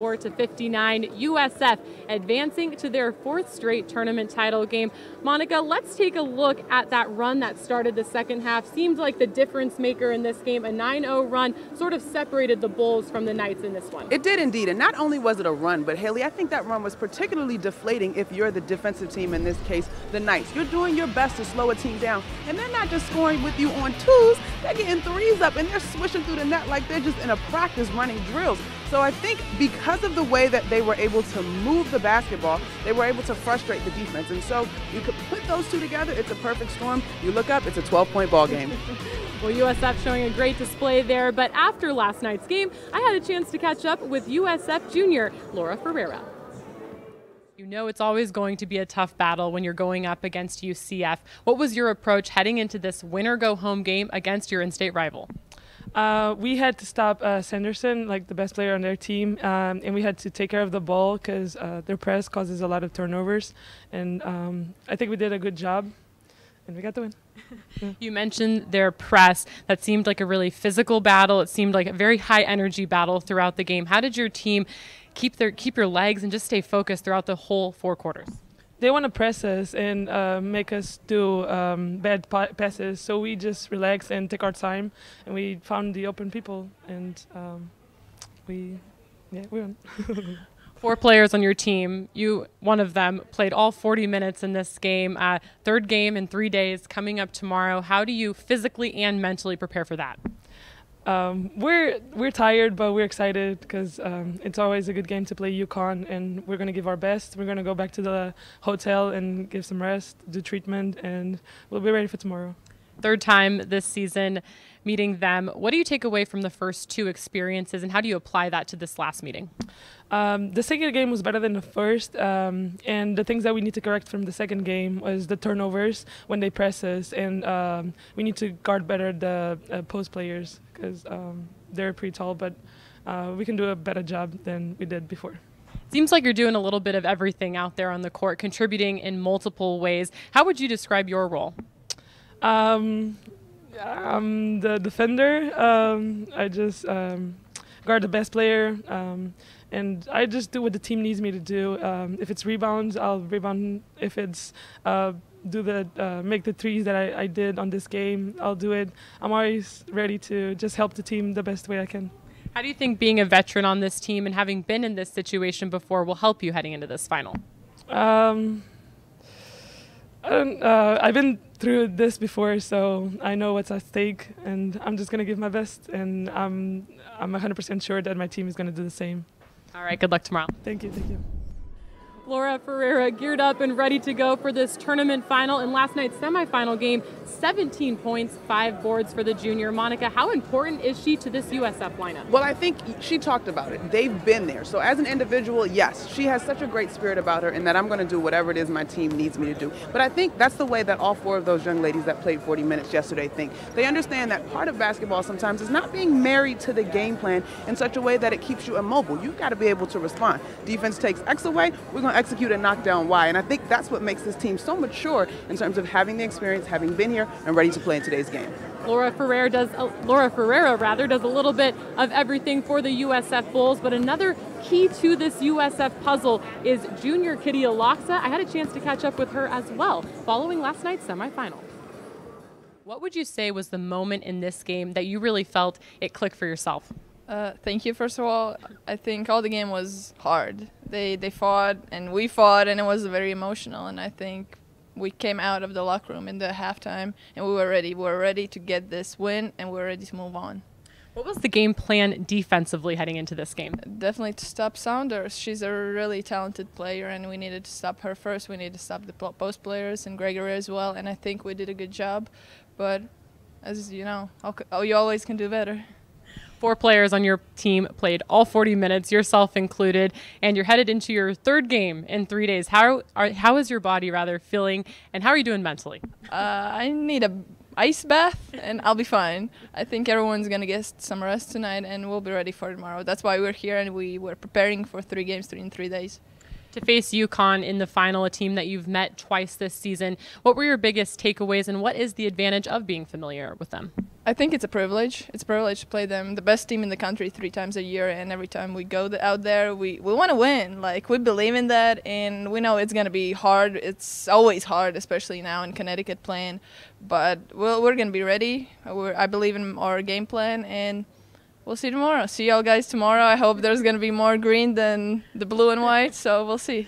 4-59, USF advancing to their fourth straight tournament title game. Monica, let's take a look at that run that started the second half. Seemed like the difference maker in this game. A 9-0 run sort of separated the Bulls from the Knights in this one. It did indeed, and not only was it a run, but Haley, I think that run was particularly deflating if you're the defensive team, in this case, the Knights. You're doing your best to slow a team down, and they're not just scoring with you on twos, they're getting threes up, and they're swishing through the net like they're just in a practice running drills. So I think because of the way that they were able to move the basketball, they were able to frustrate the defense. And so you could put those two together, it's a perfect storm. You look up, it's a 12-point ball game. Well, USF showing a great display there, but after last night's game, I had a chance to catch up with USF junior Laura Ferreira. You know it's always going to be a tough battle when you're going up against UCF. What was your approach heading into this winner-go-home game against your in-state rival? We had to stop Sanderson, like the best player on their team, and we had to take care of the ball because their press causes a lot of turnovers. And I think we did a good job, and we got the win. Yeah. You mentioned their press. That seemed like a really physical battle. It seemed like a very high-energy battle throughout the game. How did your team keep your legs and just stay focused throughout the whole 4 quarters? They want to press us and make us do bad passes, so we just relax and take our time, and we found the open people, and we won. 4 players on your team. One of them, played all 40 minutes in this game. Third game in 3 days coming up tomorrow. How do you physically and mentally prepare for that? We're tired, but we're excited because it's always a good game to play UConn, and we're going to give our best. We're going to go back to the hotel and give some rest, do treatment, and we'll be ready for tomorrow. Third time this season meeting them. What do you take away from the first 2 experiences, and how do you apply that to this last meeting? The second game was better than the first, and the things that we need to correct from the second game was the turnovers when they press us, and we need to guard better the post players because they're pretty tall, but we can do a better job than we did before. Seems like you're doing a little bit of everything out there on the court, contributing in multiple ways. How would you describe your role? I'm the defender. I just guard the best player, and I just do what the team needs me to do. If it's rebounds, I'll rebound. If it's make the threes that I did on this game, I'll do it. I'm always ready to just help the team the best way I can. How do you think being a veteran on this team and having been in this situation before will help you heading into this final? I've been through this before, so I know what's at stake, and I'm just going to give my best, and I'm 100% sure that my team is going to do the same. All right, good luck tomorrow. Thank you. Thank you. Laura Ferreira geared up and ready to go for this tournament final. In last night's semifinal game, 17 points, 5 boards for the junior. Monica, how important is she to this USF lineup? Well, I think she talked about it. They've been there. So as an individual, yes, she has such a great spirit about her, and that I'm going to do whatever it is my team needs me to do. But I think that's the way that all 4 of those young ladies that played 40 minutes yesterday think. They understand that part of basketball sometimes is not being married to the game plan in such a way that it keeps you immobile. You've got to be able to respond. Defense takes X away, we're going to execute a knockdown Y. And I think that's what makes this team so mature in terms of having the experience, having been here, and ready to play in today's game. Laura Ferreira does a little bit of everything for the USF Bulls, but another key to this USF puzzle is junior Kitty Alaksa. I had a chance to catch up with her as well following last night's semifinal. What would you say was the moment in this game that you really felt it clicked for yourself? Thank you, first of all. I think all the game was hard. They fought, and we fought, and it was very emotional, and I think we came out of the locker room in the halftime, and we were ready. We were ready to get this win, and we were ready to move on. What was the game plan defensively heading into this game? Definitely to stop Saunders. She's a really talented player, and we needed to stop her first. We needed to stop the post players and Gregory as well, and I think we did a good job. But as you know, you always can do better. 4 players on your team played all 40 minutes, yourself included, and you're headed into your 3rd game in 3 days. How is your body feeling, and how are you doing mentally? I need a ice bath, and I'll be fine. I think everyone's going to get some rest tonight, and we'll be ready for tomorrow. That's why we're here, and we were preparing for 3 games in 3 days. To face UConn in the final, a team that you've met twice this season, what were your biggest takeaways, and what is the advantage of being familiar with them? I think it's a privilege. It's a privilege to play them, the best team in the country, 3 times a year, and every time we go out there, we want to win. Like, we believe in that, and we know it's going to be hard. It's always hard, especially now in Connecticut playing, but we're going to be ready. I believe in our game plan, and we'll see tomorrow. See y'all guys tomorrow. I hope there's going to be more green than the blue and white, so we'll see.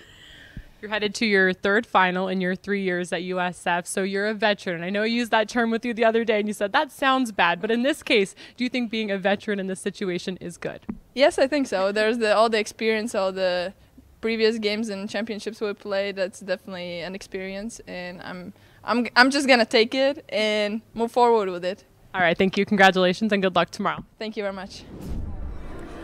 You're headed to your 3rd final in your 3 years at USF, so you're a veteran. I know I used that term with you the other day, and you said that sounds bad, but in this case, do you think being a veteran in this situation is good? Yes, I think so. There's all the experience, all the previous games and championships we played. That's definitely an experience, and I'm just gonna take it and move forward with it. All right, thank you. Congratulations, and good luck tomorrow. Thank you very much.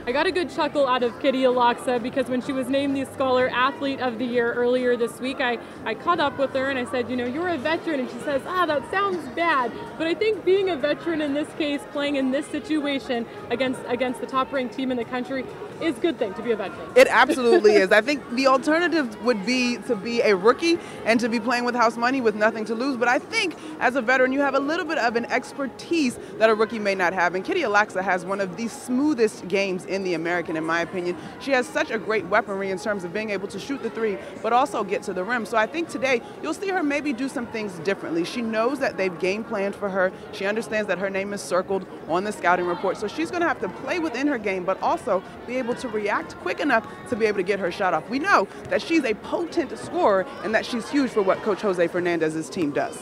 I got a good chuckle out of Kitty Alaksa because when she was named the Scholar Athlete of the Year earlier this week, I caught up with her and I said, you know, you're a veteran. And she says, that sounds bad. But I think being a veteran in this case, playing in this situation against the top-ranked team in the country, is a good thing to be a veteran. It absolutely is. I think the alternative would be to be a rookie and to be playing with house money with nothing to lose. But I think as a veteran, you have a little bit of an expertise that a rookie may not have. And Kitty Alaksa has one of the smoothest games in the American, in my opinion. She has such a great weaponry in terms of being able to shoot the 3, but also get to the rim. So I think today you'll see her maybe do some things differently. She knows that they've game planned for her. She understands that her name is circled on the scouting report. So she's going to have to play within her game, but also be able to react quick enough to be able to get her shot off. We know that she's a potent scorer and that she's huge for what Coach Jose Fernandez's team does.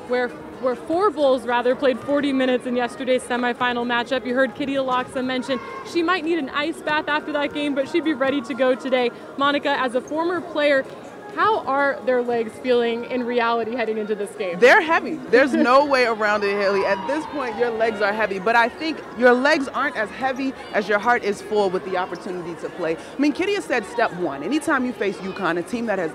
Where 4 Bulls played 40 minutes in yesterday's semifinal matchup. You heard Kitty Alaksa mention she might need an ice bath after that game, but she'd be ready to go today. Monica, as a former player, how are their legs feeling in reality heading into this game? They're heavy. There's no way around it, Haley. At this point, your legs are heavy, but I think your legs aren't as heavy as your heart is full with the opportunity to play. I mean, Kitty has said step 1. Anytime you face UConn, a team that has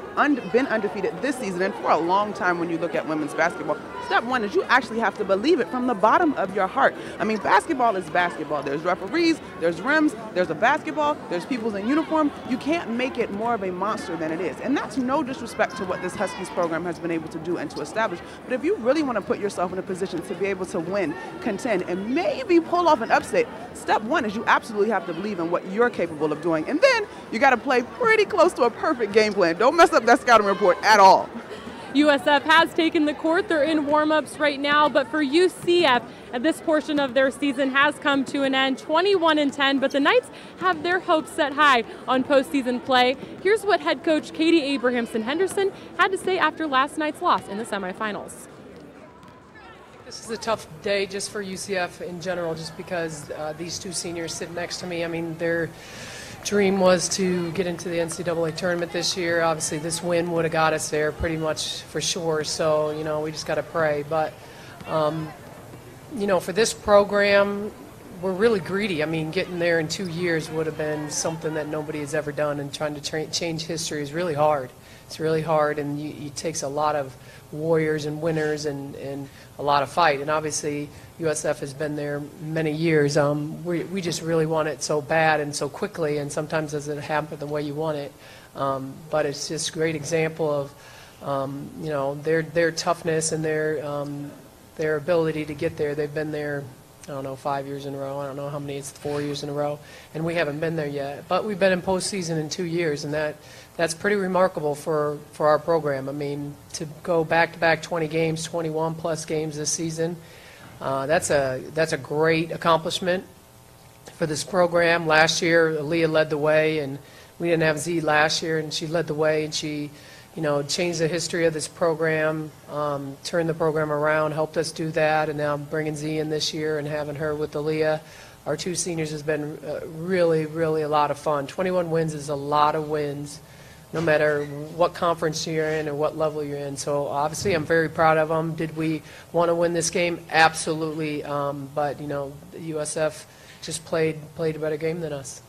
been undefeated this season and for a long time when you look at women's basketball, step 1 is you actually have to believe it from the bottom of your heart. I mean, basketball is basketball. There's referees, there's rims, there's a basketball, there's people in uniform. You can't make it more of a monster than it is. And that's no disrespect to what this Huskies program has been able to do and to establish. But if you really want to put yourself in a position to be able to win, contend, and maybe pull off an upset, step 1 is you absolutely have to believe in what you're capable of doing. And then you got to play pretty close to a perfect game plan. Don't mess up that scouting report at all. USF has taken the court. They're in warm-ups right now, but for UCF, this portion of their season has come to an end, 21-10, but the Knights have their hopes set high on postseason play. Here's what head coach Katie Abrahamson-Henderson had to say after last night's loss in the semifinals. This is a tough day just for UCF in general, just because these 2 seniors sit next to me. I mean, their dream was to get into the NCAA tournament this year. Obviously, this win would have got us there pretty much for sure. So, you know, we just got to pray. But, you know, for this program, we're really greedy. I mean, getting there in 2 years would have been something that nobody has ever done, and trying to change history is really hard. It's really hard, and it takes a lot of warriors and winners and a lot of fight. And obviously, USF has been there many years. We just really want it so bad and so quickly, and sometimes doesn't happen the way you want it. But it's just a great example of you know, their toughness and their ability to get there. They've been there, I don't know, 5 years in a row. I don't know how many. It's 4 years in a row, and we haven't been there yet. But we've been in postseason in 2 years, and that's pretty remarkable for our program. I mean, to go back-to-back 20 games, 21-plus games this season, that's a great accomplishment for this program. Last year, Aaliyah led the way, and we didn't have Z last year, and she led the way, and she, you know, changed the history of this program, turned the program around, helped us do that, and now bringing Z in this year and having her with Aaliyah. Our 2 seniors has been really, really a lot of fun. 21 wins is a lot of wins, no matter what conference you're in or what level you're in. So obviously I'm very proud of them. Did we want to win this game? Absolutely. But, you know, the USF just played a better game than us.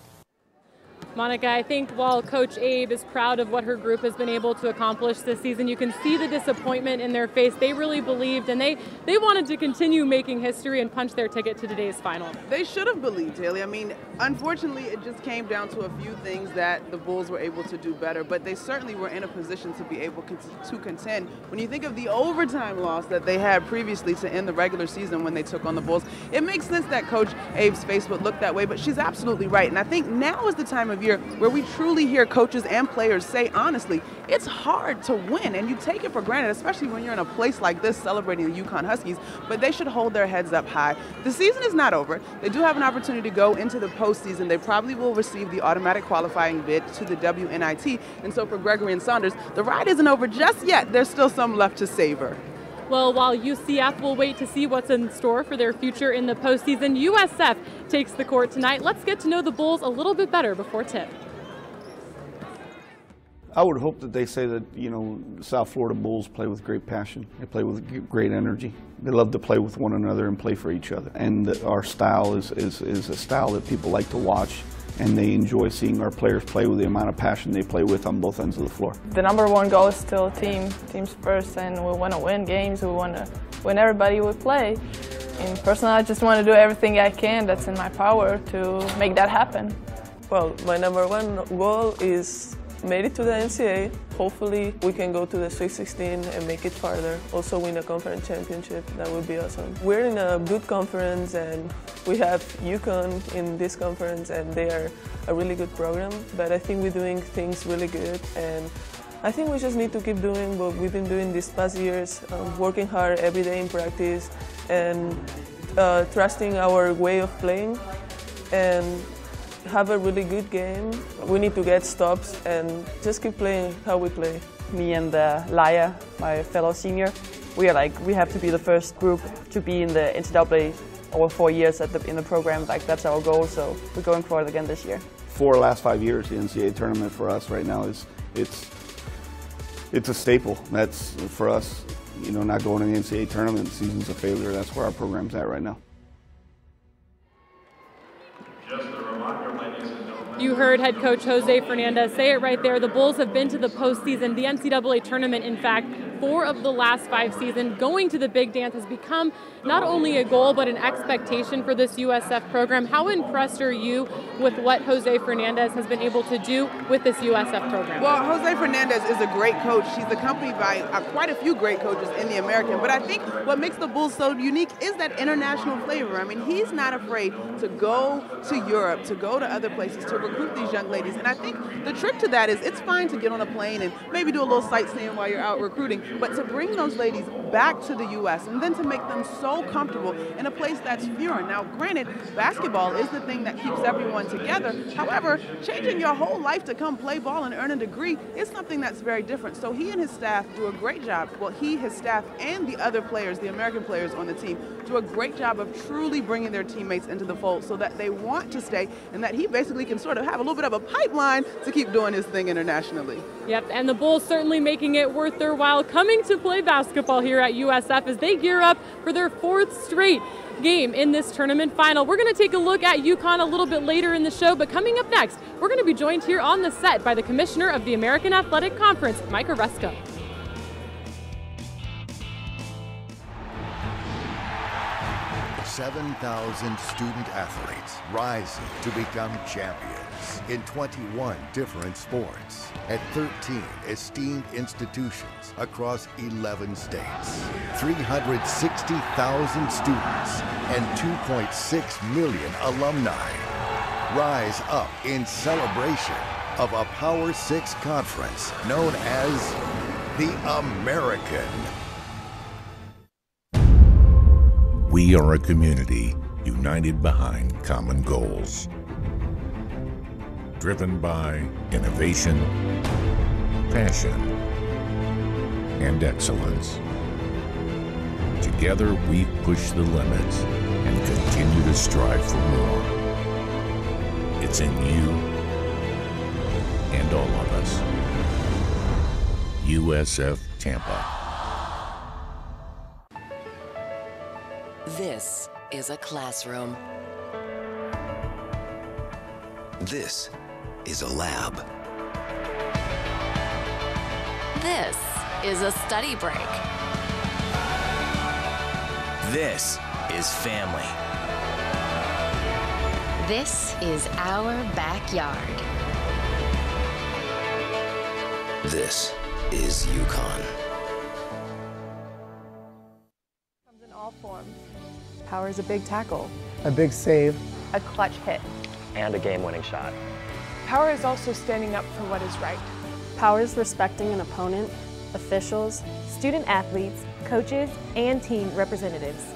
Monica, I think while Coach Abe is proud of what her group has been able to accomplish this season, you can see the disappointment in their face. They really believed, and they wanted to continue making history and punch their ticket to today's final. They should have believed, Haley. I mean, unfortunately, it just came down to a few things that the Bulls were able to do better, but they certainly were in a position to be able to contend. When you think of the overtime loss that they had previously to end the regular season when they took on the Bulls, it makes sense that Coach Abe's face would look that way, but she's absolutely right. And I think now is the time of year where we truly hear coaches and players say, honestly, it's hard to win, and you take it for granted, especially when you're in a place like this celebrating the UConn Huskies, but they should hold their heads up high. The season is not over. They do have an opportunity to go into the postseason. They probably will receive the automatic qualifying bid to the WNIT, and so for Gregory and Saunders, the ride isn't over just yet. There's still some left to savor. Well, while UCF will wait to see what's in store for their future in the postseason, USF takes the court tonight. Let's get to know the Bulls a little bit better before tip. I would hope that they say that, you know, South Florida Bulls play with great passion. They play with great energy. They love to play with one another and play for each other. And our style is a style that people like to watch, and they enjoy seeing our players play with the amount of passion they play with on both ends of the floor. The number one goal is still teams first, and we want to win games. We want to win everybody we play. And personally, I just want to do everything I can that's in my power to make that happen. Well, my number one goal is made it to the NCAA. Hopefully we can go to the Sweet 16 and make it farther. Also win a conference championship. That would be awesome. We're in a good conference, and we have UConn in this conference, and they are a really good program. But I think we're doing things really good, and I think we just need to keep doing what we've been doing these past years, working hard every day in practice, and trusting our way of playing, and have a really good game. We need to get stops and just keep playing how we play. Me and Laia, my fellow senior, we have to be the first group to be in the NCAA over 4 years in the program. Like, that's our goal, so we're going for it again this year. For the last 5 years, the NCAA tournament for us right now it's a staple. That's for us, you know, not going to the NCAA tournament, the season's a failure. That's where our program's at right now. You heard head coach Jose Fernandez say it right there. The Bulls have been to the postseason, the NCAA tournament, in fact, 4 of the last 5 seasons. Going to the big dance has become not only a goal, but an expectation for this USF program. How impressed are you with what Jose Fernandez has been able to do with this USF program? Well, Jose Fernandez is a great coach. He's accompanied by quite a few great coaches in the American. But I think what makes the Bulls so unique is that international flavor. I mean, he's not afraid to go to Europe, to go to other places, to recruit these young ladies. And I think the trick to that is it's fine to get on a plane and maybe do a little sightseeing while you're out recruiting, but to bring those ladies back to the U.S. and then to make them so comfortable in a place that's foreign. Now, granted, basketball is the thing that keeps everyone together. However, changing your whole life to come play ball and earn a degree is something that's very different. So he and his staff do a great job. Well, he, his staff, and the other players, the American players on the team, do a great job of truly bringing their teammates into the fold so that they want to stay and that he basically can sort of have a little bit of a pipeline to keep doing his thing internationally. Yep, and the Bulls certainly making it worth their while coming to play basketball here at USF as they gear up for their 4th straight game in this tournament final. We're going to take a look at UConn a little bit later in the show, but coming up next, we're going to be joined here on the set by the Commissioner of the American Athletic Conference, Mike Oresko. 7,000 student athletes rising to become champions in 21 different sports at 13 esteemed institutions across 11 states. 360,000 students and 2.6 million alumni rise up in celebration of a Power 6 conference known as the American. We are a community united behind common goals, driven by innovation, passion, and excellence. Together we push the limits and continue to strive for more. It's in you and all of us. USF Tampa. This is a classroom. This is a lab. This is a study break. This is family. This is our backyard. This is UConn. Comes in all forms. Power is a big tackle, a big save, a clutch hit, and a game-winning shot. Power is also standing up for what is right. Power is respecting an opponent, officials, student athletes, coaches, and team representatives.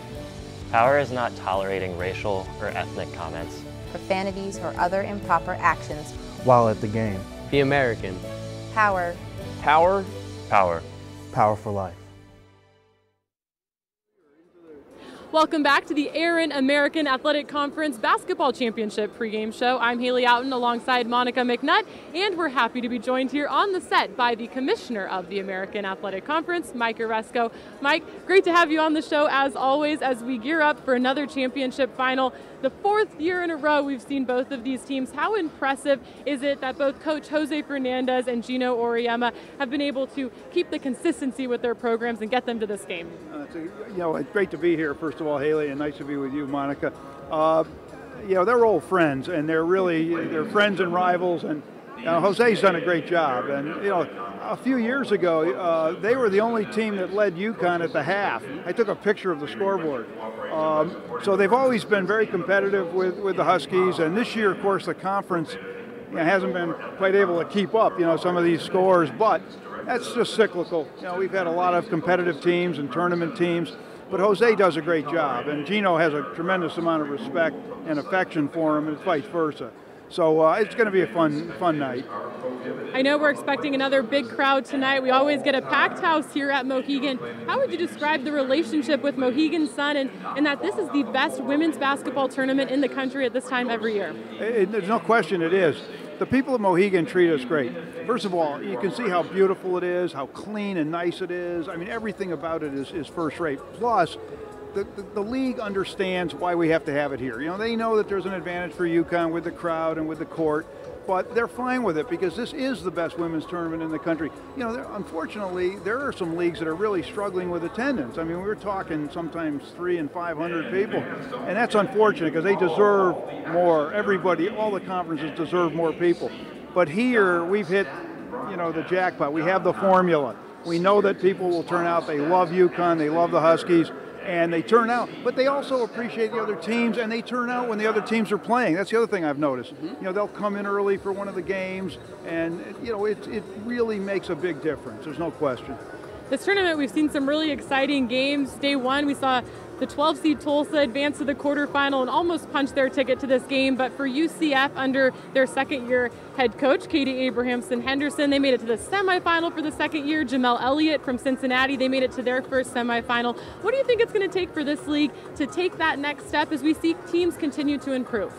Power is not tolerating racial or ethnic comments, profanities, or other improper actions while at the game. Be American. Power. Power. Power. Power for life. Welcome back to the Aaron American Athletic Conference Basketball Championship pregame show. I'm Haley Outen alongside Monica McNutt, and we're happy to be joined here on the set by the Commissioner of the American Athletic Conference, Mike Oresko. Mike, great to have you on the show as always as we gear up for another championship final. The fourth year in a row we've seen both of these teams. How impressive is it that both Coach Jose Fernandez and Gino Auriemma have been able to keep the consistency with their programs and get them to this game? It's great to be here, first of all, Haley, and nice to be with you, Monica. They're old friends, and they're friends and rivals, and Jose's done a great job. And, a few years ago, they were the only team that led UConn at the half. I took a picture of the scoreboard. So they've always been very competitive with the Huskies, and this year, of course, the conference hasn't been quite able to keep up, some of these scores, but that's just cyclical. We've had a lot of competitive teams and tournament teams, but Jose does a great job, and Gino has a tremendous amount of respect and affection for him, and vice versa. So it's going to be a fun night. I know we're expecting another big crowd tonight. We always get a packed house here at Mohegan. How would you describe the relationship with Mohegan Sun and that this is the best women's basketball tournament in the country at this time every year? There's no question it is. The people of Mohegan treat us great. First of all, you can see how beautiful it is, how clean and nice it is. I mean, everything about it is first rate. Plus, the league understands why we have to have it here. They know that there's an advantage for UConn with the crowd and with the court, but they're fine with it because this is the best women's tournament in the country. Unfortunately, there are some leagues that are really struggling with attendance. I mean, we're talking sometimes 300 and 500 people, and that's unfortunate because they deserve more. Everybody, all the conferences deserve more people. But here, we've hit, the jackpot. We have the formula. We know that people will turn out. They love UConn. They love the Huskies. And they turn out, but they also appreciate the other teams, and they turn out when the other teams are playing. That's the other thing I've noticed. They'll come in early for one of the games, and it really makes a big difference. There's no question. This tournament, we've seen some really exciting games. Day one, we saw the 12-seed Tulsa advance to the quarterfinal and almost punch their ticket to this game. But for UCF, under their second-year head coach, Katie Abrahamson-Henderson, they made it to the semifinal for the second year. Jamel Elliott from Cincinnati, they made it to their first semifinal. What do you think it's going to take for this league to take that next step as we see teams continue to improve?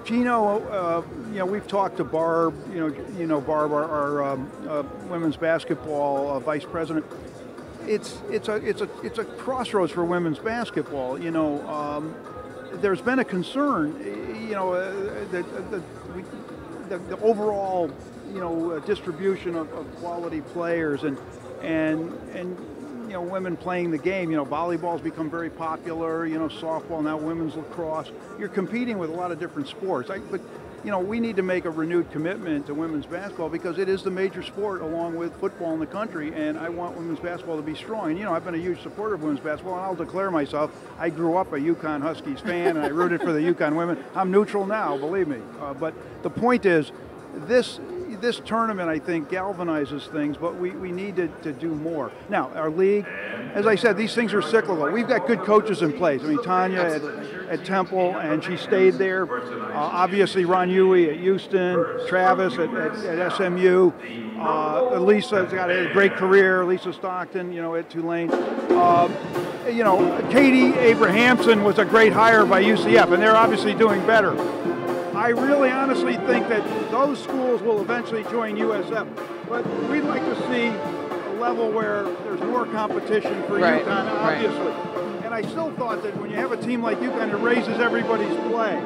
Gino, we've talked to Barb, Barb, our women's basketball vice president. It's a crossroads for women's basketball. There's been a concern, the overall, distribution of quality players and women playing the game. Volleyball's become very popular. Softball, now women's lacrosse. You're competing with a lot of different sports. But we need to make a renewed commitment to women's basketball because it is the major sport along with football in the country, and I want women's basketball to be strong. And, I've been a huge supporter of women's basketball, and I'll declare myself. I grew up a UConn Huskies fan, and I rooted for the UConn women. I'm neutral now, believe me. But the point is, this tournament, I think, galvanizes things, but we need to do more. Now, our league, as I said, these things are cyclical. We've got good coaches in place. I mean, Tanya at Temple, and she stayed there. Obviously, Ron Huey at Houston, Travis at SMU. Lisa's got a great career. Lisa Stockton, at Tulane. Katie Abrahamson was a great hire by UCF, and they're obviously doing better. I really honestly think that those schools will eventually join USF, but we'd like to see a level where there's more competition for UConn, obviously. Right. And I still thought that when you have a team like UConn, it raises everybody's play.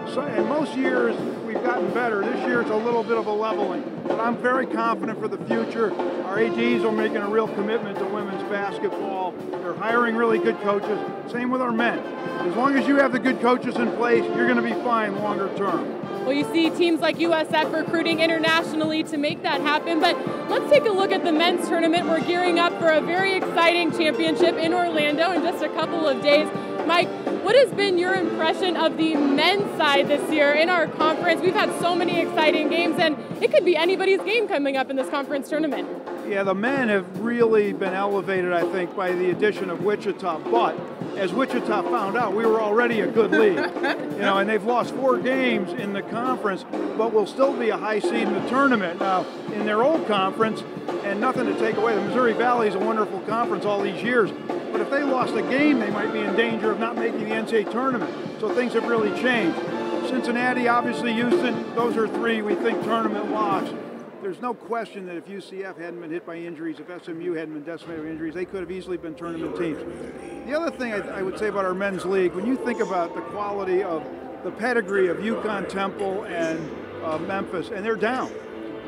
So, and most years we've gotten better. This year it's a little bit of a leveling. But I'm very confident for the future. Our ADs are making a real commitment to women's basketball. They're hiring really good coaches. Same with our men. As long as you have the good coaches in place, you're going to be fine longer term. Well, you see teams like USF recruiting internationally to make that happen, but let's take a look at the men's tournament. We're gearing up for a very exciting championship in Orlando in just a couple of days. Mike, what has been your impression of the men's side this year in our conference? We've had so many exciting games, and it could be anybody's game coming up in this conference tournament. Yeah, the men have really been elevated, I think, by the addition of Wichita. But as Wichita found out, we were already a good league. And they've lost 4 games in the conference, but will still be a high seed in the tournament. Now, in their old conference, and nothing to take away, the Missouri Valley is a wonderful conference all these years. But if they lost a game, they might be in danger of not making the NCAA tournament. So things have really changed. Cincinnati, obviously Houston, those are 3 we think tournament locks. There's no question that if UCF hadn't been hit by injuries, if SMU hadn't been decimated by injuries, they could have easily been tournament teams. The other thing I would say about our men's league, when you think about the quality of the pedigree of UConn, Temple, and Memphis, and they're down.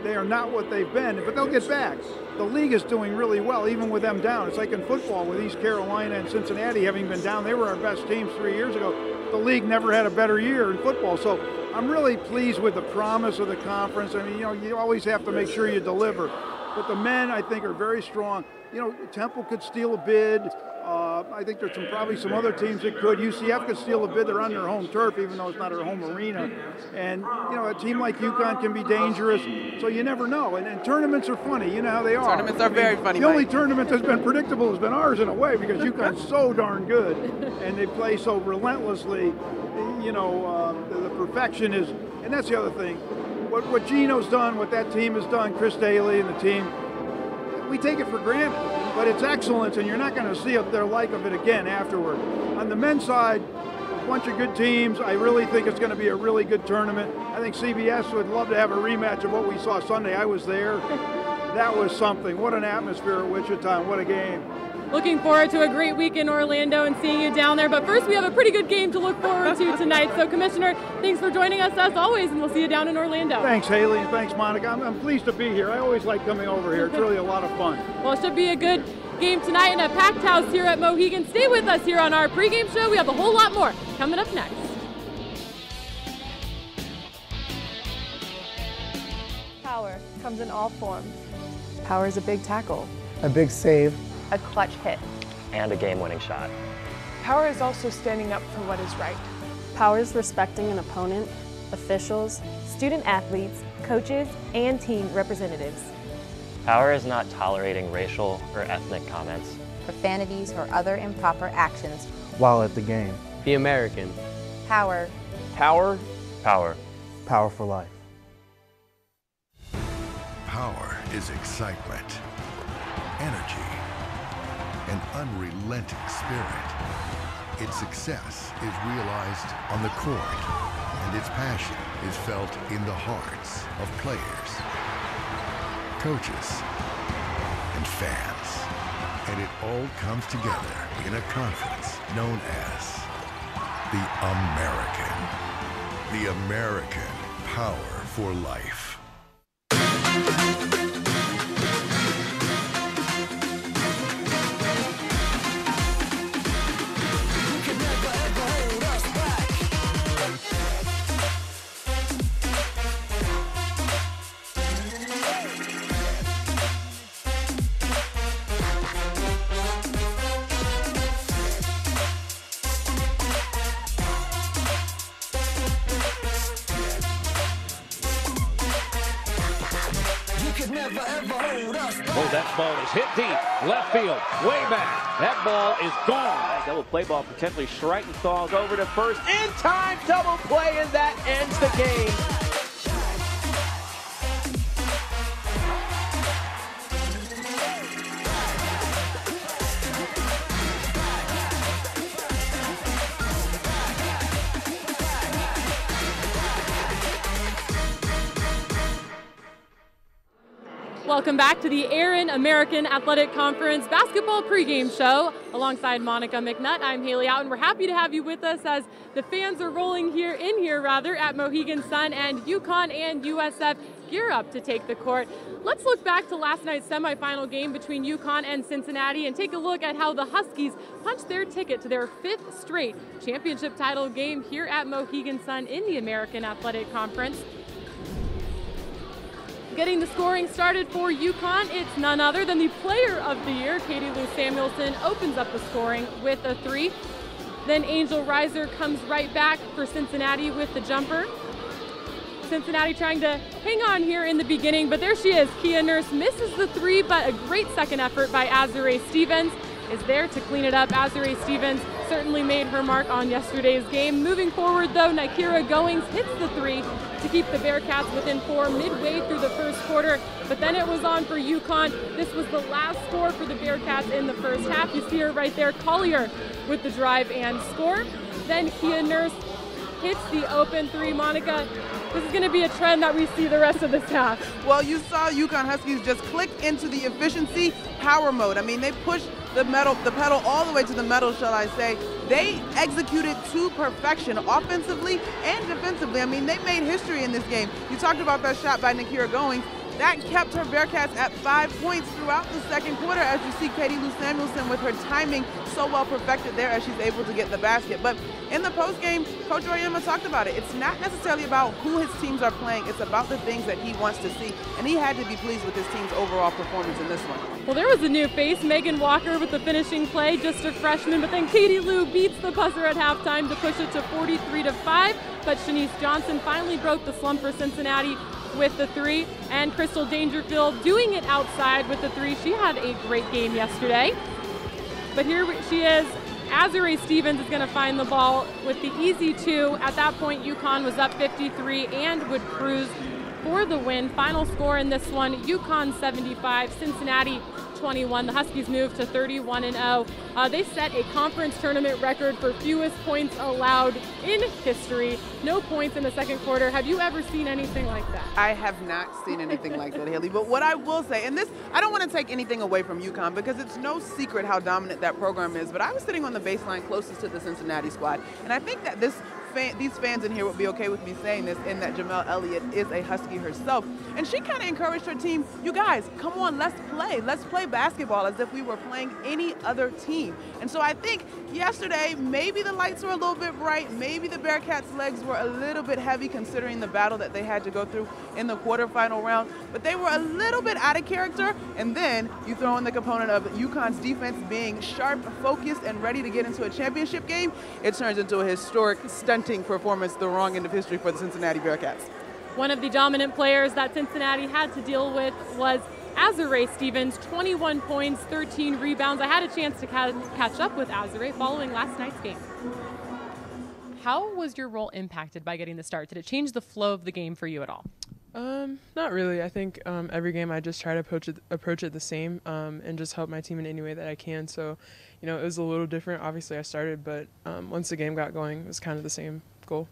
They are not what they've been, but they'll get back. The league is doing really well, even with them down. It's like in football with East Carolina and Cincinnati having been down. They were our best teams 3 years ago. The league never had a better year in football. So I'm really pleased with the promise of the conference. I mean, you always have to make sure you deliver. But the men, I think, are very strong. Temple could steal a bid. I think there's probably some other teams that could. UCF could steal a bid. They're on their home turf, even though it's not their home arena. And, a team like UConn can be dangerous. So you never know. And tournaments are funny. You know how they are. Tournaments are very funny, The only tournament that's been predictable has been ours in a way, because UConn's so darn good. And they play so relentlessly. The perfection is, and that's the other thing. What Gino's done, what that team has done, Chris Daly and the team, we take it for granted, but it's excellence, and you're not going to see their like of it again afterward. On the men's side, a bunch of good teams. I really think it's going to be a really good tournament. I think CBS would love to have a rematch of what we saw Sunday. I was there. That was something. What an atmosphere at Wichita, and what a game. Looking forward to a great week in Orlando and seeing you down there. But first, we have a pretty good game to look forward to tonight. So, Commissioner, thanks for joining us as always, and we'll see you down in Orlando. Thanks, Haley, and thanks, Monica. I'm pleased to be here. I always like coming over here. It's really a lot of fun. Well, it should be a good game tonight in a packed house here at Mohegan. Stay with us here on our pregame show. We have a whole lot more coming up next. Power comes in all forms. Power is a big tackle, A big save. A clutch hit. And a game-winning shot. Power is also standing up for what is right. Power is respecting an opponent, officials, student athletes, coaches, and team representatives. Power is not tolerating racial or ethnic comments. Profanities or other improper actions. While at the game. Be American. Power. Power. Power. Power for life. Power is excitement, energy, an unrelenting spirit. Its success is realized on the court, and its passion is felt in the hearts of players, coaches, and fans. And it all comes together in a conference known as the American. The American Power for Life. Oh, that ball is hit deep, left field, way back. That ball is gone. Double play ball potentially Schreitenthal's over to first. In time, double play, and that ends the game. Welcome back to the Aaron American Athletic Conference basketball pregame show. Alongside Monica McNutt, I'm Haley Outen. We're happy to have you with us as the fans are rolling here at Mohegan Sun, and UConn and USF gear up to take the court. Let's look back to last night's semifinal game between UConn and Cincinnati and take a look at how the Huskies punched their ticket to their 5th straight championship title game here at Mohegan Sun in the American Athletic Conference. Getting the scoring started for UConn, it's none other than the player of the year, Katie Lou Samuelson, opens up the scoring with a 3. Then Angel Reiser comes right back for Cincinnati with the jumper. Cincinnati trying to hang on here in the beginning, but there she is. Kia Nurse misses the 3, but a great second effort by Azurá Stevens is there to clean it up. Azurá Stevens certainly made her mark on yesterday's game. Moving forward, though, Nikira Goings hits the 3 to keep the Bearcats within 4 midway through the first quarter, but then it was on for UConn. This was the last score for the Bearcats in the first half. You see her right there, Collier with the drive and score. Then Kia Nurse hits the open 3. Monica, this is going to be a trend that we see the rest of this half. Well, you saw UConn Huskies just click into the efficiency power mode. I mean, they pushed the pedal all the way to the metal, shall I say. They executed to perfection offensively and defensively. I mean, they made history in this game. You talked about that shot by Nikira Goings. That kept her Bearcats at 5 points throughout the second quarter, as you see Katie Lou Samuelson with her timing so well perfected there as she's able to get the basket. But in the postgame, Coach Oyema talked about it. It's not necessarily about who his teams are playing. It's about the things that he wants to see. And he had to be pleased with his team's overall performance in this one. Well, there was a new face, Megan Walker with the finishing play, just a freshman. But then Katie Lou beats the buzzer at halftime to push it to 43-5. But Shanice Johnson finally broke the slump for Cincinnati with the 3, and Crystal Dangerfield doing it outside with the 3. She had a great game yesterday. But here she is. Azurá Stevens is going to find the ball with the easy 2. At that point, UConn was up 53 and would cruise for the win. Final score in this one, UConn 75, Cincinnati 21. The Huskies moved to 31-0. They set a conference tournament record for fewest points allowed in history. No points in the second quarter. Have you ever seen anything like that? I have not seen anything like that, Haley. But what I will say, and this, I don't want to take anything away from UConn because it's no secret how dominant that program is, but I was sitting on the baseline closest to the Cincinnati squad, and I think that these fans in here would be okay with me saying this, in that Jamel Elliott is a Husky herself. And she kind of encouraged her team, you guys, come on, let's play. Let's play basketball as if we were playing any other team. And so I think yesterday, maybe the lights were a little bit bright, maybe the Bearcats' legs were a little bit heavy considering the battle that they had to go through in the quarterfinal round, but they were a little bit out of character. And then you throw in the component of UConn's defense being sharp, focused, and ready to get into a championship game. It turns into a historic, stunting performance, the wrong end of history for the Cincinnati Bearcats. One of the dominant players that Cincinnati had to deal with was Azurá Stevens, 21 points, 13 rebounds. I had a chance to catch up with Azurá following last night's game. How was your role impacted by getting the start? Did it change the flow of the game for you at all? Not really. I think every game I just try to approach it the same and just help my team in any way that I can. So, you know, it was a little different. Obviously, I started, but once the game got going, it was kind of the same goal.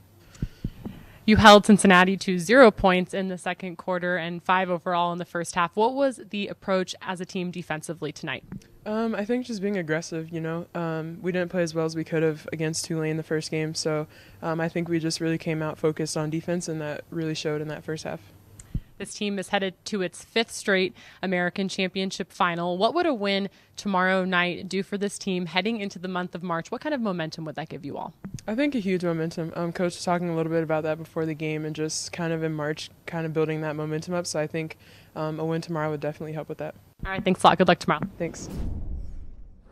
You held Cincinnati to 0 points in the second quarter and 5 overall in the first half. What was the approach as a team defensively tonight? I think just being aggressive, you know. We didn't play as well as we could have against Tulane the first game, so I think we just really came out focused on defense, and that really showed in that first half. This team is headed to its 5th straight American Championship final. What would a win tomorrow night do for this team heading into the month of March? What kind of momentum would that give you all? I think a huge momentum. Coach was talking a little bit about that before the game, and just kind of in March, kind of building that momentum up. So I think a win tomorrow would definitely help with that. All right, thanks a lot. Good luck tomorrow. Thanks.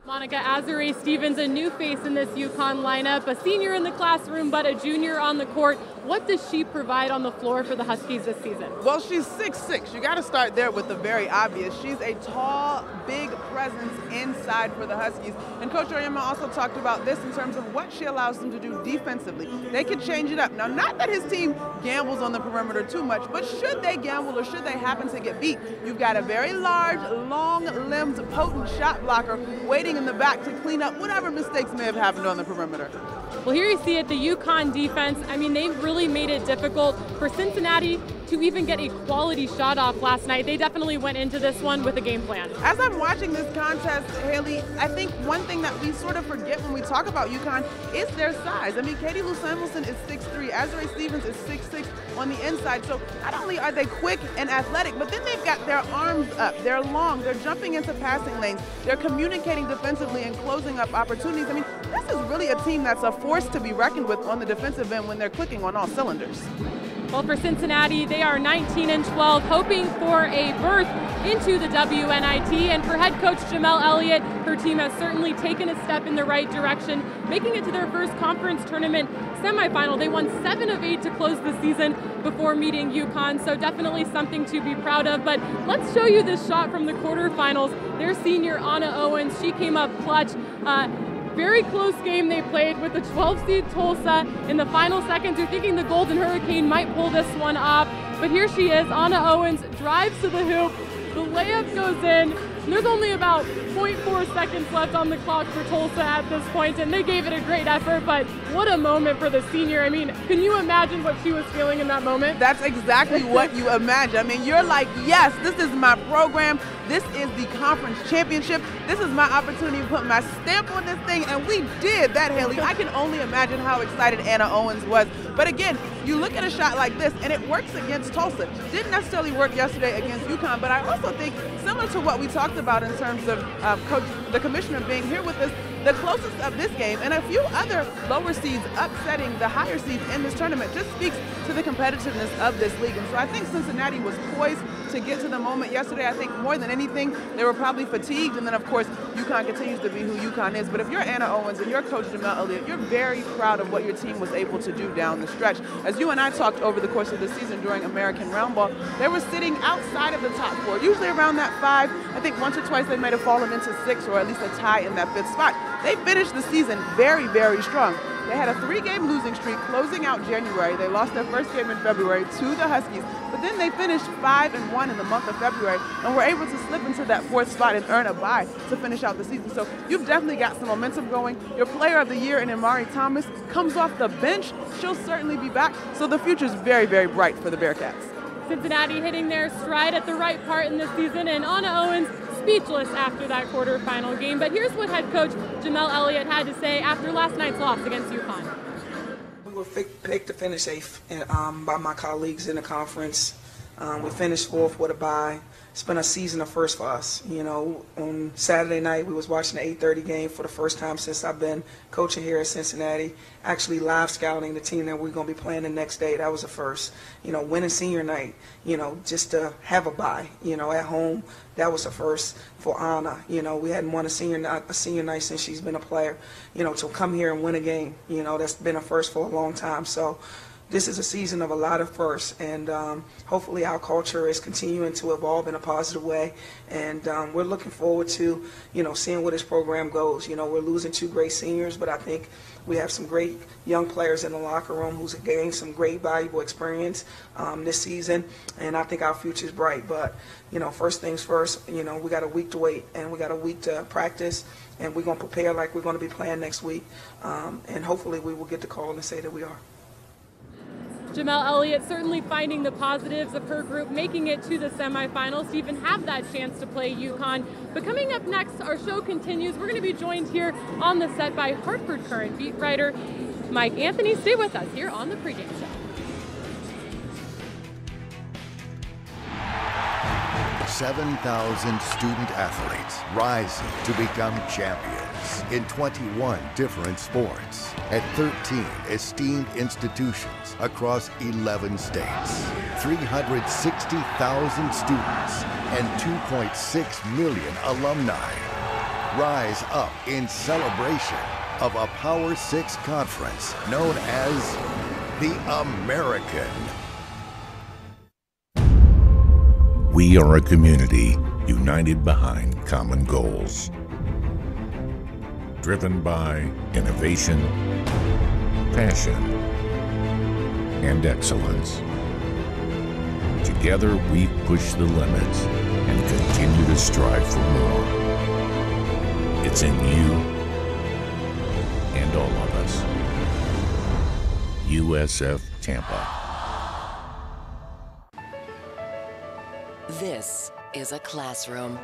Monica, Azurá Stevens, a new face in this UConn lineup, a senior in the classroom, but a junior on the court. What does she provide on the floor for the Huskies this season? Well, she's 6'6". You got to start there with the very obvious. She's a tall, big presence inside for the Huskies. And Coach Oyema also talked about this in terms of what she allows them to do defensively. They can change it up. Now, not that his team gambles on the perimeter too much, but should they gamble or should they happen to get beat, you've got a very large, long-limbed, potent shot blocker waiting in the back to clean up whatever mistakes may have happened on the perimeter. Well, here you see it, the UConn defense. I mean, they really made it difficult for Cincinnati to even get a quality shot off last night. They definitely went into this one with a game plan. As I'm watching this contest, Haley, I think one thing that we sort of forget when we talk about UConn is their size. I mean, Katie Lou Samuelson is 6'3", Azure Stevens is 6'6" on the inside. So not only are they quick and athletic, but then they've got their arms up, they're long, they're jumping into passing lanes, they're communicating defensively and closing up opportunities. I mean, this is really a team that's a force to be reckoned with on the defensive end when they're clicking on all cylinders. Well, for Cincinnati, they are 19-12, hoping for a berth into the WNIT. And for head coach Jamel Elliott, her team has certainly taken a step in the right direction, making it to their first conference tournament semifinal. They won 7 of 8 to close the season before meeting UConn, so definitely something to be proud of. But let's show you this shot from the quarterfinals. Their senior Anna Owens, she came up clutch. Very close game they played with the 12-seed Tulsa. In the final seconds, you're thinking the Golden Hurricane might pull this one off. But here she is, Anna Owens drives to the hoop, the layup goes in, and there's only about 0.4 seconds left on the clock for Tulsa at this point, and they gave it a great effort, but what a moment for the senior. I mean, can you imagine what she was feeling in that moment? That's exactly what you imagine. I mean, you're like, yes, this is my program. This is the conference championship. This is my opportunity to put my stamp on this thing, and we did that, Haley. I can only imagine how excited Anna Owens was. But again, you look at a shot like this, and it works against Tulsa. Didn't necessarily work yesterday against UConn, but I also think, similar to what we talked about in terms of the commissioner being here with us, the closest of this game and a few other lower seeds upsetting the higher seeds in this tournament just speaks to the competitiveness of this league. And so I think Cincinnati was poised to get to the moment yesterday. I think more than anything, they were probably fatigued. And then, of course, UConn continues to be who UConn is. But if you're Anna Owens and you're Coach Jamel Elliott, you're very proud of what your team was able to do down the stretch. As you and I talked over the course of the season during American Round Ball, they were sitting outside of the top 4, usually around that 5. I think once or twice they might have fallen into 6 or at least a tie in that 5th spot. They finished the season very, very strong. They had a 3-game losing streak closing out January. They lost their first game in February to the Huskies, but then they finished 5-1 in the month of February and were able to slip into that 4th spot and earn a bye to finish out the season. So you've definitely got some momentum going. Your player of the year in Amari Thomas comes off the bench. She'll certainly be back. So the future's very, very bright for the Bearcats. Cincinnati hitting their stride at the right part in this season, and Anna Owens speechless after that quarterfinal game. But here's what head coach Jamel Elliott had to say after last night's loss against UConn. We were picked to finish 8th by my colleagues in the conference. We finished 4th with a bye. It's been a season of first for us. You know, on Saturday night we was watching the 8:30 game for the first time since I've been coaching here at Cincinnati. Actually live scouting the team that we're going to be playing the next day. That was a first. You know, winning senior night, you know, just to have a bye, you know, at home, that was a first for Anna. You know, we hadn't won a senior night since she's been a player. You know, to come here and win a game, you know, that's been a first for a long time. So this is a season of a lot of firsts, and hopefully our culture is continuing to evolve in a positive way, and we're looking forward to, you know, seeing where this program goes. You know, we're losing 2 great seniors, but I think we have some great young players in the locker room who's gained some great valuable experience this season, and I think our future is bright. But, you know, first things first, you know, we got a week to wait, and we got a week to practice, and we're going to prepare like we're going to be playing next week, and hopefully we will get the call and say that we are. Jamel Elliott certainly finding the positives of her group, making it to the semifinals to even have that chance to play UConn. But coming up next, our show continues. We're going to be joined here on the set by Hartford Courant beat writer Mike Anthony. Stay with us here on the Pregame Show. 7,000 student athletes rising to become champions in 21 different sports at 13 esteemed institutions across 11 states. 360,000 students and 2.6 million alumni rise up in celebration of a Power 6 conference known as the American. We are a community united behind common goals, driven by innovation, passion, and excellence. Together we push the limits and continue to strive for more. It's in you and all of us. USF Tampa. This is a classroom.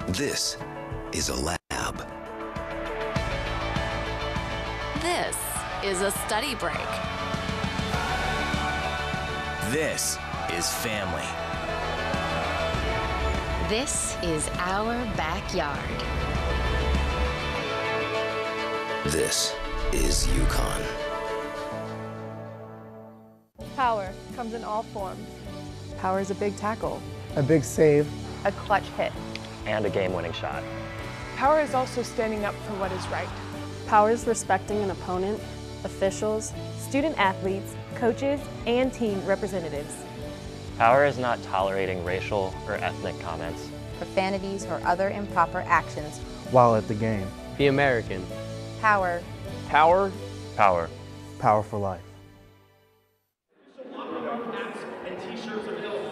This is a lab. This is a study break. This is family. This is our backyard. This is UConn. Power comes in all forms. Power is a big tackle. A big save. A clutch hit. And a game-winning shot. Power is also standing up for what is right. Power is respecting an opponent, officials, student athletes, coaches, and team representatives. Power is not tolerating racial or ethnic comments. Profanities or other improper actions. While at the game. Be American. Power. Power. Power. Power for life.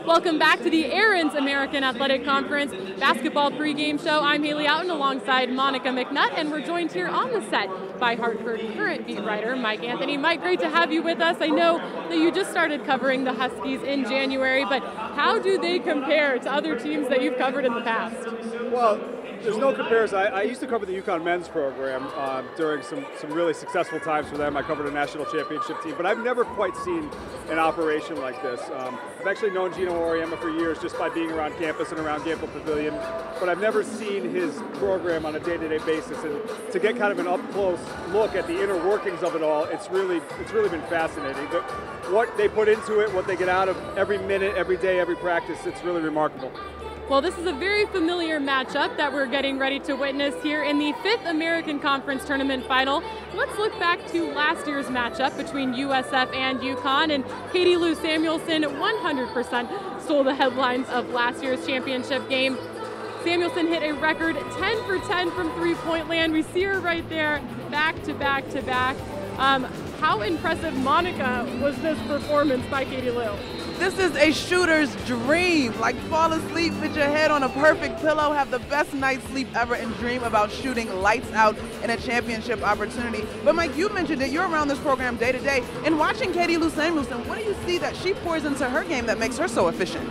Welcome back to the Aaron's American Athletic Conference basketball pregame show. I'm Haley Outen alongside Monica McNutt, and we're joined here on the set by Hartford current beat writer Mike Anthony. Mike, great to have you with us. I know that you just started covering the Huskies in January, but how do they compare to other teams that you've covered in the past? Well, there's no comparison. I used to cover the UConn men's program during some really successful times for them. I covered a national championship team, but I've never quite seen an operation like this. I've actually known Gino Auriemma for years just by being around campus and around Gamble Pavilion, but I've never seen his program on a day-to-day basis. And to get kind of an up-close look at the inner workings of it all, it's really been fascinating. But what they put into it, what they get out of every minute, every day, every practice, it's really remarkable. Well, this is a very familiar matchup that we're getting ready to witness here in the 5th American Conference Tournament Final. Let's look back to last year's matchup between USF and UConn, and Katie Lou Samuelson 100% stole the headlines of last year's championship game. Samuelson hit a record 10 for 10 from three-point land. We see her right there, back to back to back. How impressive, Monica, was this performance by Katie Lou? This is a shooter's dream. Like, fall asleep with your head on a perfect pillow, have the best night's sleep ever, and dream about shooting lights out in a championship opportunity. But Mike, you mentioned it, you're around this program day to day, and watching Katie Lou Samuelson, what do you see that she pours into her game that makes her so efficient?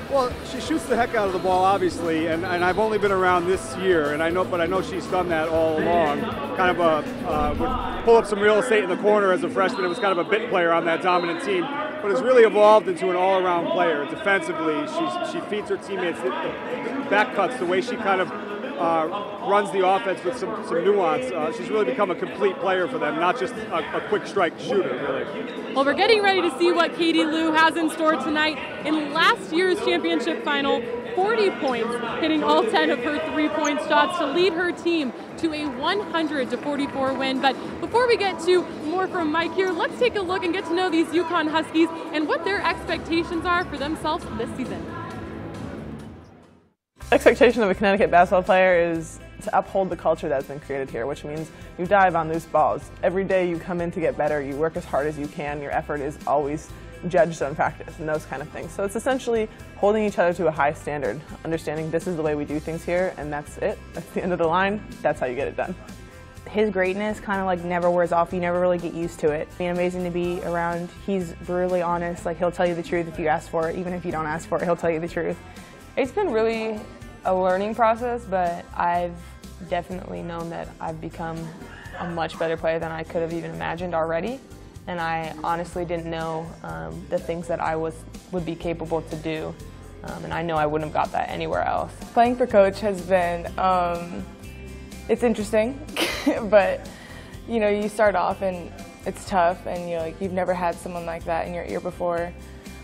Well, she shoots the heck out of the ball, obviously, and I've only been around this year, but I know she's done that all along. Kind of would pull up some real estate in the corner as a freshman. It was kind of a bit player on that dominant team, but has really evolved into an all-around player. Defensively, she feeds her teammates the back cuts, the way she kind of runs the offense with some nuance. She's really become a complete player for them, not just a quick strike shooter, really. Well, we're getting ready to see what Katie Lou has in store tonight. In last year's championship final, 40 points, hitting all 10 of her three-point shots to lead her team to a 100-44 win. But before we get to more from Mike here, let's take a look and get to know these UConn Huskies and what their expectations are for themselves this season. Expectation of a Connecticut basketball player is to uphold the culture that's been created here, which means you dive on loose balls. Every day you come in to get better, you work as hard as you can, your effort is always judged on practice and those kind of things. So it's essentially holding each other to a high standard, understanding this is the way we do things here and that's it. That's the end of the line. That's how you get it done. His greatness kind of like never wears off. You never really get used to it. It's amazing to be around. He's brutally honest. Like, he'll tell you the truth if you ask for it. Even if you don't ask for it, he'll tell you the truth. It's been really a learning process, but I've definitely known that I've become a much better player than I could have even imagined already. And I honestly didn't know the things that I would be capable to do. And I know I wouldn't have got that anywhere else. Playing for Coach has been, it's interesting, but you know, you start off and it's tough and you've never had someone like that in your ear before,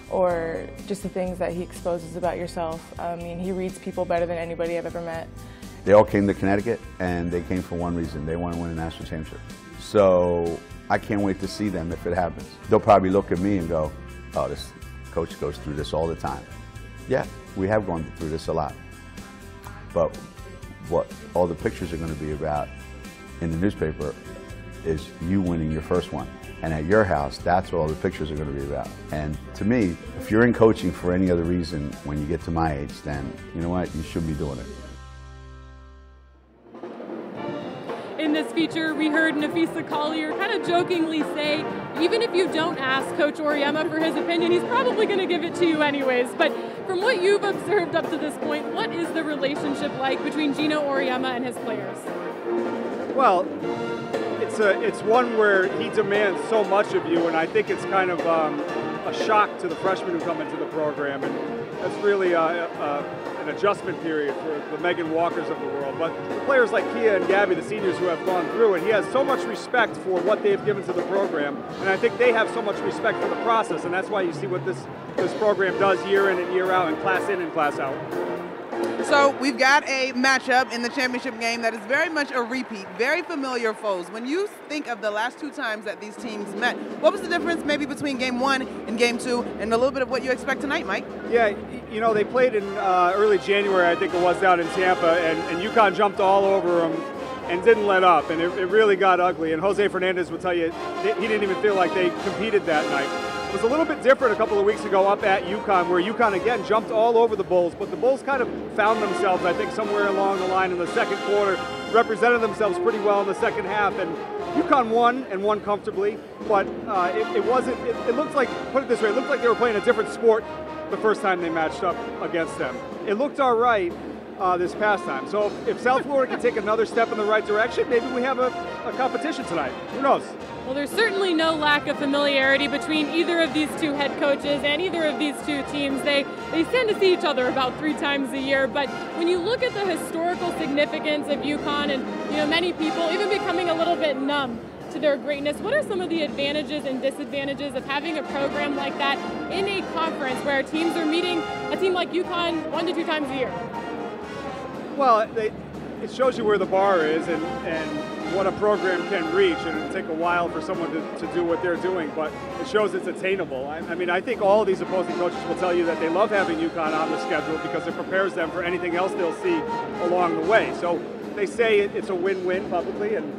or just the things that he exposes about yourself. I mean, he reads people better than anybody I've ever met. They all came to Connecticut and they came for one reason. They want to win a national championship. So I can't wait to see them if it happens. They'll probably look at me and go, oh, this coach goes through this all the time. Yeah, we have gone through this a lot. But what all the pictures are going to be about in the newspaper is you winning your first one. And at your house, that's what all the pictures are going to be about. And to me, if you're in coaching for any other reason when you get to my age, then you know what? You should be doing it. In this feature, we heard Nafisa Collier kind of jokingly say, even if you don't ask Coach Auriemma for his opinion, he's probably going to give it to you anyways. But from what you've observed up to this point, what is the relationship like between Gino Auriemma and his players? Well, it's one where he demands so much of you, and I think it's kind of a shock to the freshmen who come into the program, and that's really an adjustment period for the Megan Walkers of the world. But the players like Kia and Gabby, the seniors who have gone through it, he has so much respect for what they've given to the program, and I think they have so much respect for the process, and that's why you see what this program does year in and year out, and class in and class out. So we've got a matchup in the championship game that is very much a repeat, very familiar foes. When you think of the last two times that these teams met, what was the difference maybe between game one and game two, and a little bit of what you expect tonight, Mike? Yeah, you know, they played in early January, I think it was, down in Tampa, and UConn jumped all over them and didn't let up, and it really got ugly. And Jose Fernandez would tell you he didn't even feel like they competed that night. It was a little bit different a couple of weeks ago up at UConn, where UConn again jumped all over the Bulls, but the Bulls kind of found themselves, I think, somewhere along the line in the second quarter, represented themselves pretty well in the second half, and UConn won and won comfortably, but it looked like, put it this way, it looked like they were playing a different sport the first time they matched up against them. It looked all right this past time. So if South Florida can take another step in the right direction, maybe we have a competition tonight. Who knows? Well, there's certainly no lack of familiarity between either of these two head coaches and either of these two teams. They tend to see each other about 3 times a year, but when you look at the historical significance of UConn and many people even becoming a little bit numb to their greatness, what are some of the advantages and disadvantages of having a program like that in a conference where teams are meeting a team like UConn 1 to 2 times a year? Well, it shows you where the bar is and what a program can reach, and it'll take a while for someone to do what they're doing, but it shows it's attainable. I mean, I think all of these opposing coaches will tell you that they love having UConn on the schedule because it prepares them for anything else they'll see along the way. So they say it's a win-win publicly, and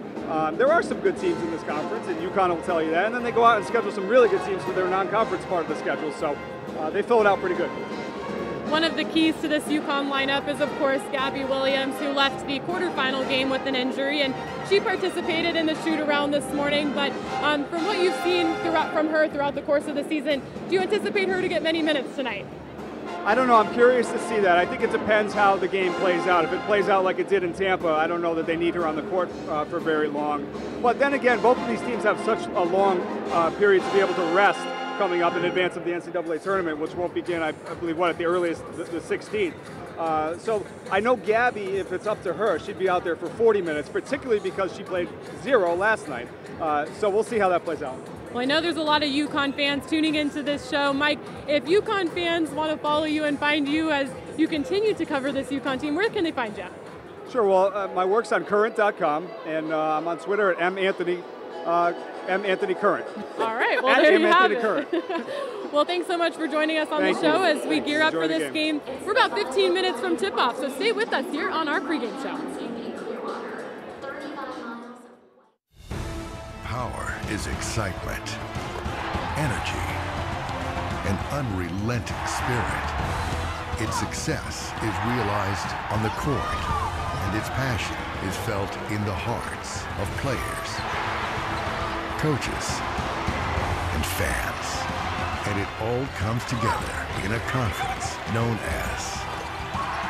there are some good teams in this conference, and UConn will tell you that, and then they go out and schedule some really good teams for their non-conference part of the schedule, so they fill it out pretty good. One of the keys to this UConn lineup is, of course, Gabby Williams, who left the quarterfinal game with an injury, and she participated in the shoot-around this morning. But from what you've seen from her throughout the course of the season, do you anticipate her to get many minutes tonight? I don't know. I'm curious to see that. I think it depends how the game plays out. If it plays out like it did in Tampa, I don't know that they need her on the court for very long. But then again, both of these teams have such a long period to be able to rest coming up in advance of the NCAA tournament, which won't begin, I believe, at the earliest, the 16th. So I know Gabby, if it's up to her, she'd be out there for 40 minutes, particularly because she played 0 last night. So we'll see how that plays out. Well, I know there's a lot of UConn fans tuning into this show. Mike, if UConn fans want to follow you and find you as you continue to cover this UConn team, where can they find you? Sure. Well, my work's on current.com, and I'm on Twitter at MAnthonyCurrent. All right, well, there you have it. Well, thanks so much for joining us on the show as we gear up for this game. We're about 15 minutes from tip-off, so stay with us here on our pregame show. Power is excitement, energy, an unrelenting spirit. Its success is realized on the court, and its passion is felt in the hearts of players, coaches, and fans. And it all comes together in a conference known as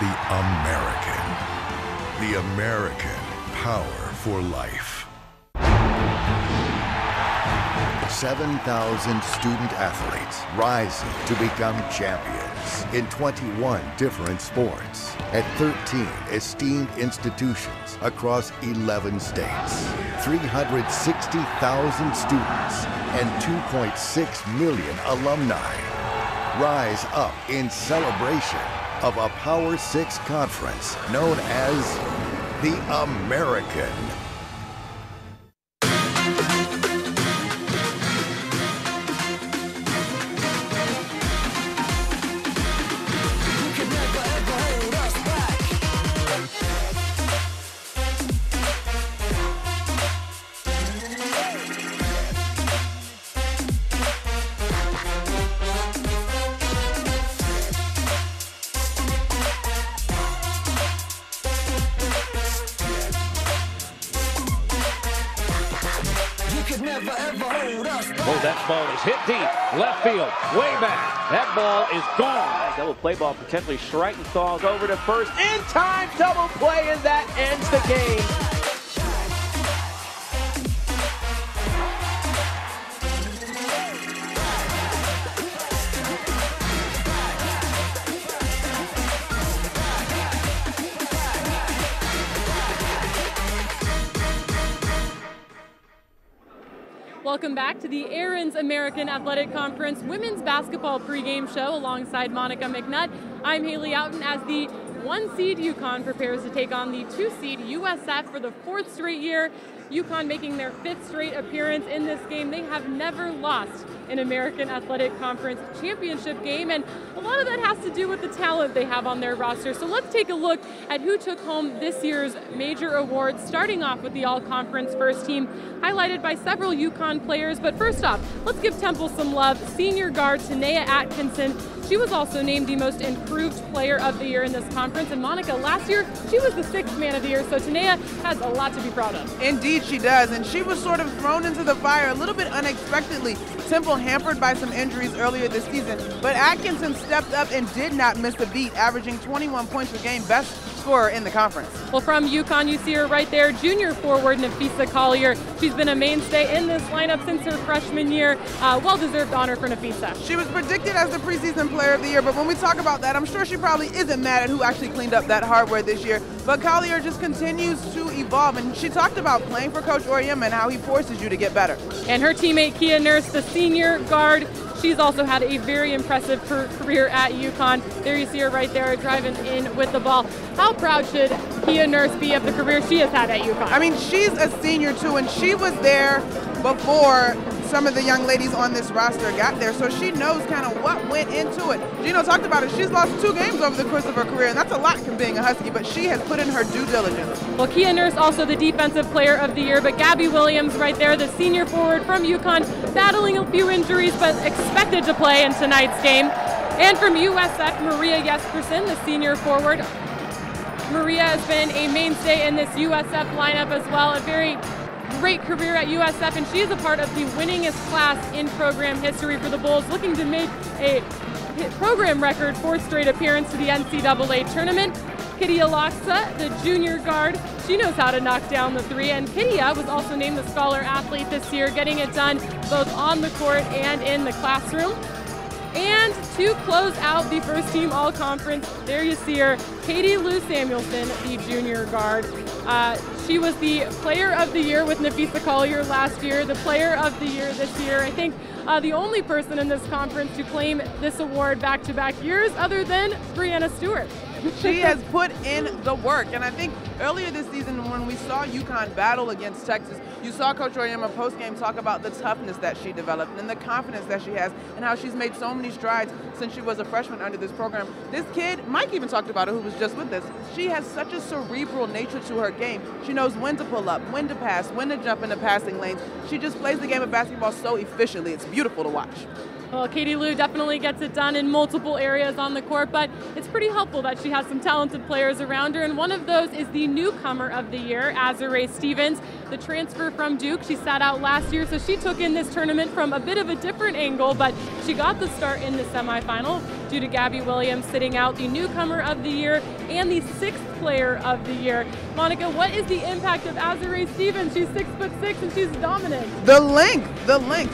the American. The American Power for Life. 7,000 student athletes rising to become champions in 21 different sports at 13 esteemed institutions across 11 states. 360,000 students and 2.6 million alumni rise up in celebration of a Power 6 conference known as the American. Oh, that ball is hit deep. Left field. Way back. That ball is gone. Double play ball potentially. Schreitenthal's over to first. In time. Double play, and that ends the game. Welcome back to the Aaron's American Athletic Conference Women's Basketball Pregame Show alongside Monica McNutt. I'm Haley Outen as the 1 seed UConn prepares to take on the 2 seed USF for the 4th straight year. UConn making their 5th straight appearance in this game. They have never lost an American Athletic Conference championship game, and a lot of that has to do with the talent they have on their roster. So let's take a look at who took home this year's major awards, starting off with the all-conference first team, highlighted by several UConn players. But first off, let's give Temple some love. Senior guard Tanea Atkinson, she was also named the most improved player of the year in this conference. And Monica, last year, she was the 6th man of the year, so Tanea has a lot to be proud of. Indeed she does, and she was sort of thrown into the fire a little bit unexpectedly. Temple hampered by some injuries earlier this season, but Atkinson stepped up and did not miss a beat, averaging 21 points per game, best scorer in the conference. Well, from UConn, you see her right there, junior forward Nafisa Collier. She's been a mainstay in this lineup since her freshman year. Well-deserved honor for Nafisa. She was predicted as the preseason player of the year, but when we talk about that, I'm sure she probably isn't mad at who actually cleaned up that hardware this year. But Collier just continues to evolve, and she talked about playing for Coach Auriemma and how he forces you to get better. And her teammate Kia Nurse, the senior guard, she's also had a very impressive career at UConn. There you see her right there driving in with the ball. How proud should Kia Nurse be of the career she has had at UConn? I mean, she's a senior too, and she was there before some of the young ladies on this roster got there, so she knows kind of what went into it. Gino talked about it. She's lost 2 games over the course of her career, and that's a lot from being a Husky, but she has put in her due diligence. Well, Kia Nurse also the defensive player of the year, but Gabby Williams right there, the senior forward from UConn, battling a few injuries, but expected to play in tonight's game. And from USF, Maria Jespersen, the senior forward. Maria has been a mainstay in this USF lineup as well, a very great career at USF, and she is a part of the winningest class in program history for the Bulls, looking to make a program record 4th straight appearance to the NCAA tournament. Kitty Alaksa, the junior guard, she knows how to knock down the 3, and Kittia was also named the Scholar Athlete this year, getting it done both on the court and in the classroom. And to close out the first team all-conference, there you see her, Katie Lou Samuelson, the junior guard. She was the player of the year with Nafisa Collier last year, the player of the year this year. I think the only person in this conference to claim this award back-to-back years other than Brianna Stewart. She has put in the work, and I think earlier this season when we saw UConn battle against Texas, you saw Coach Auriemma post-game talk about the toughness that she developed and the confidence that she has and how she's made so many strides since she was a freshman under this program. This kid, Mike even talked about it, who was just with us, she has such a cerebral nature to her game. She knows when to pull up, when to pass, when to jump into passing lanes. She just plays the game of basketball so efficiently. It's beautiful to watch. Well, Katie Lou definitely gets it done in multiple areas on the court, but it's pretty helpful that she has some talented players around her, and one of those is the newcomer of the year, Azurá Stevens, the transfer from Duke. She sat out last year, so she took in this tournament from a bit of a different angle, but she got the start in the semifinal due to Gabby Williams sitting out, the newcomer of the year and the 6th player of the year. Monica, what is the impact of Azurá Stevens? She's 6'6" and she's dominant. The length.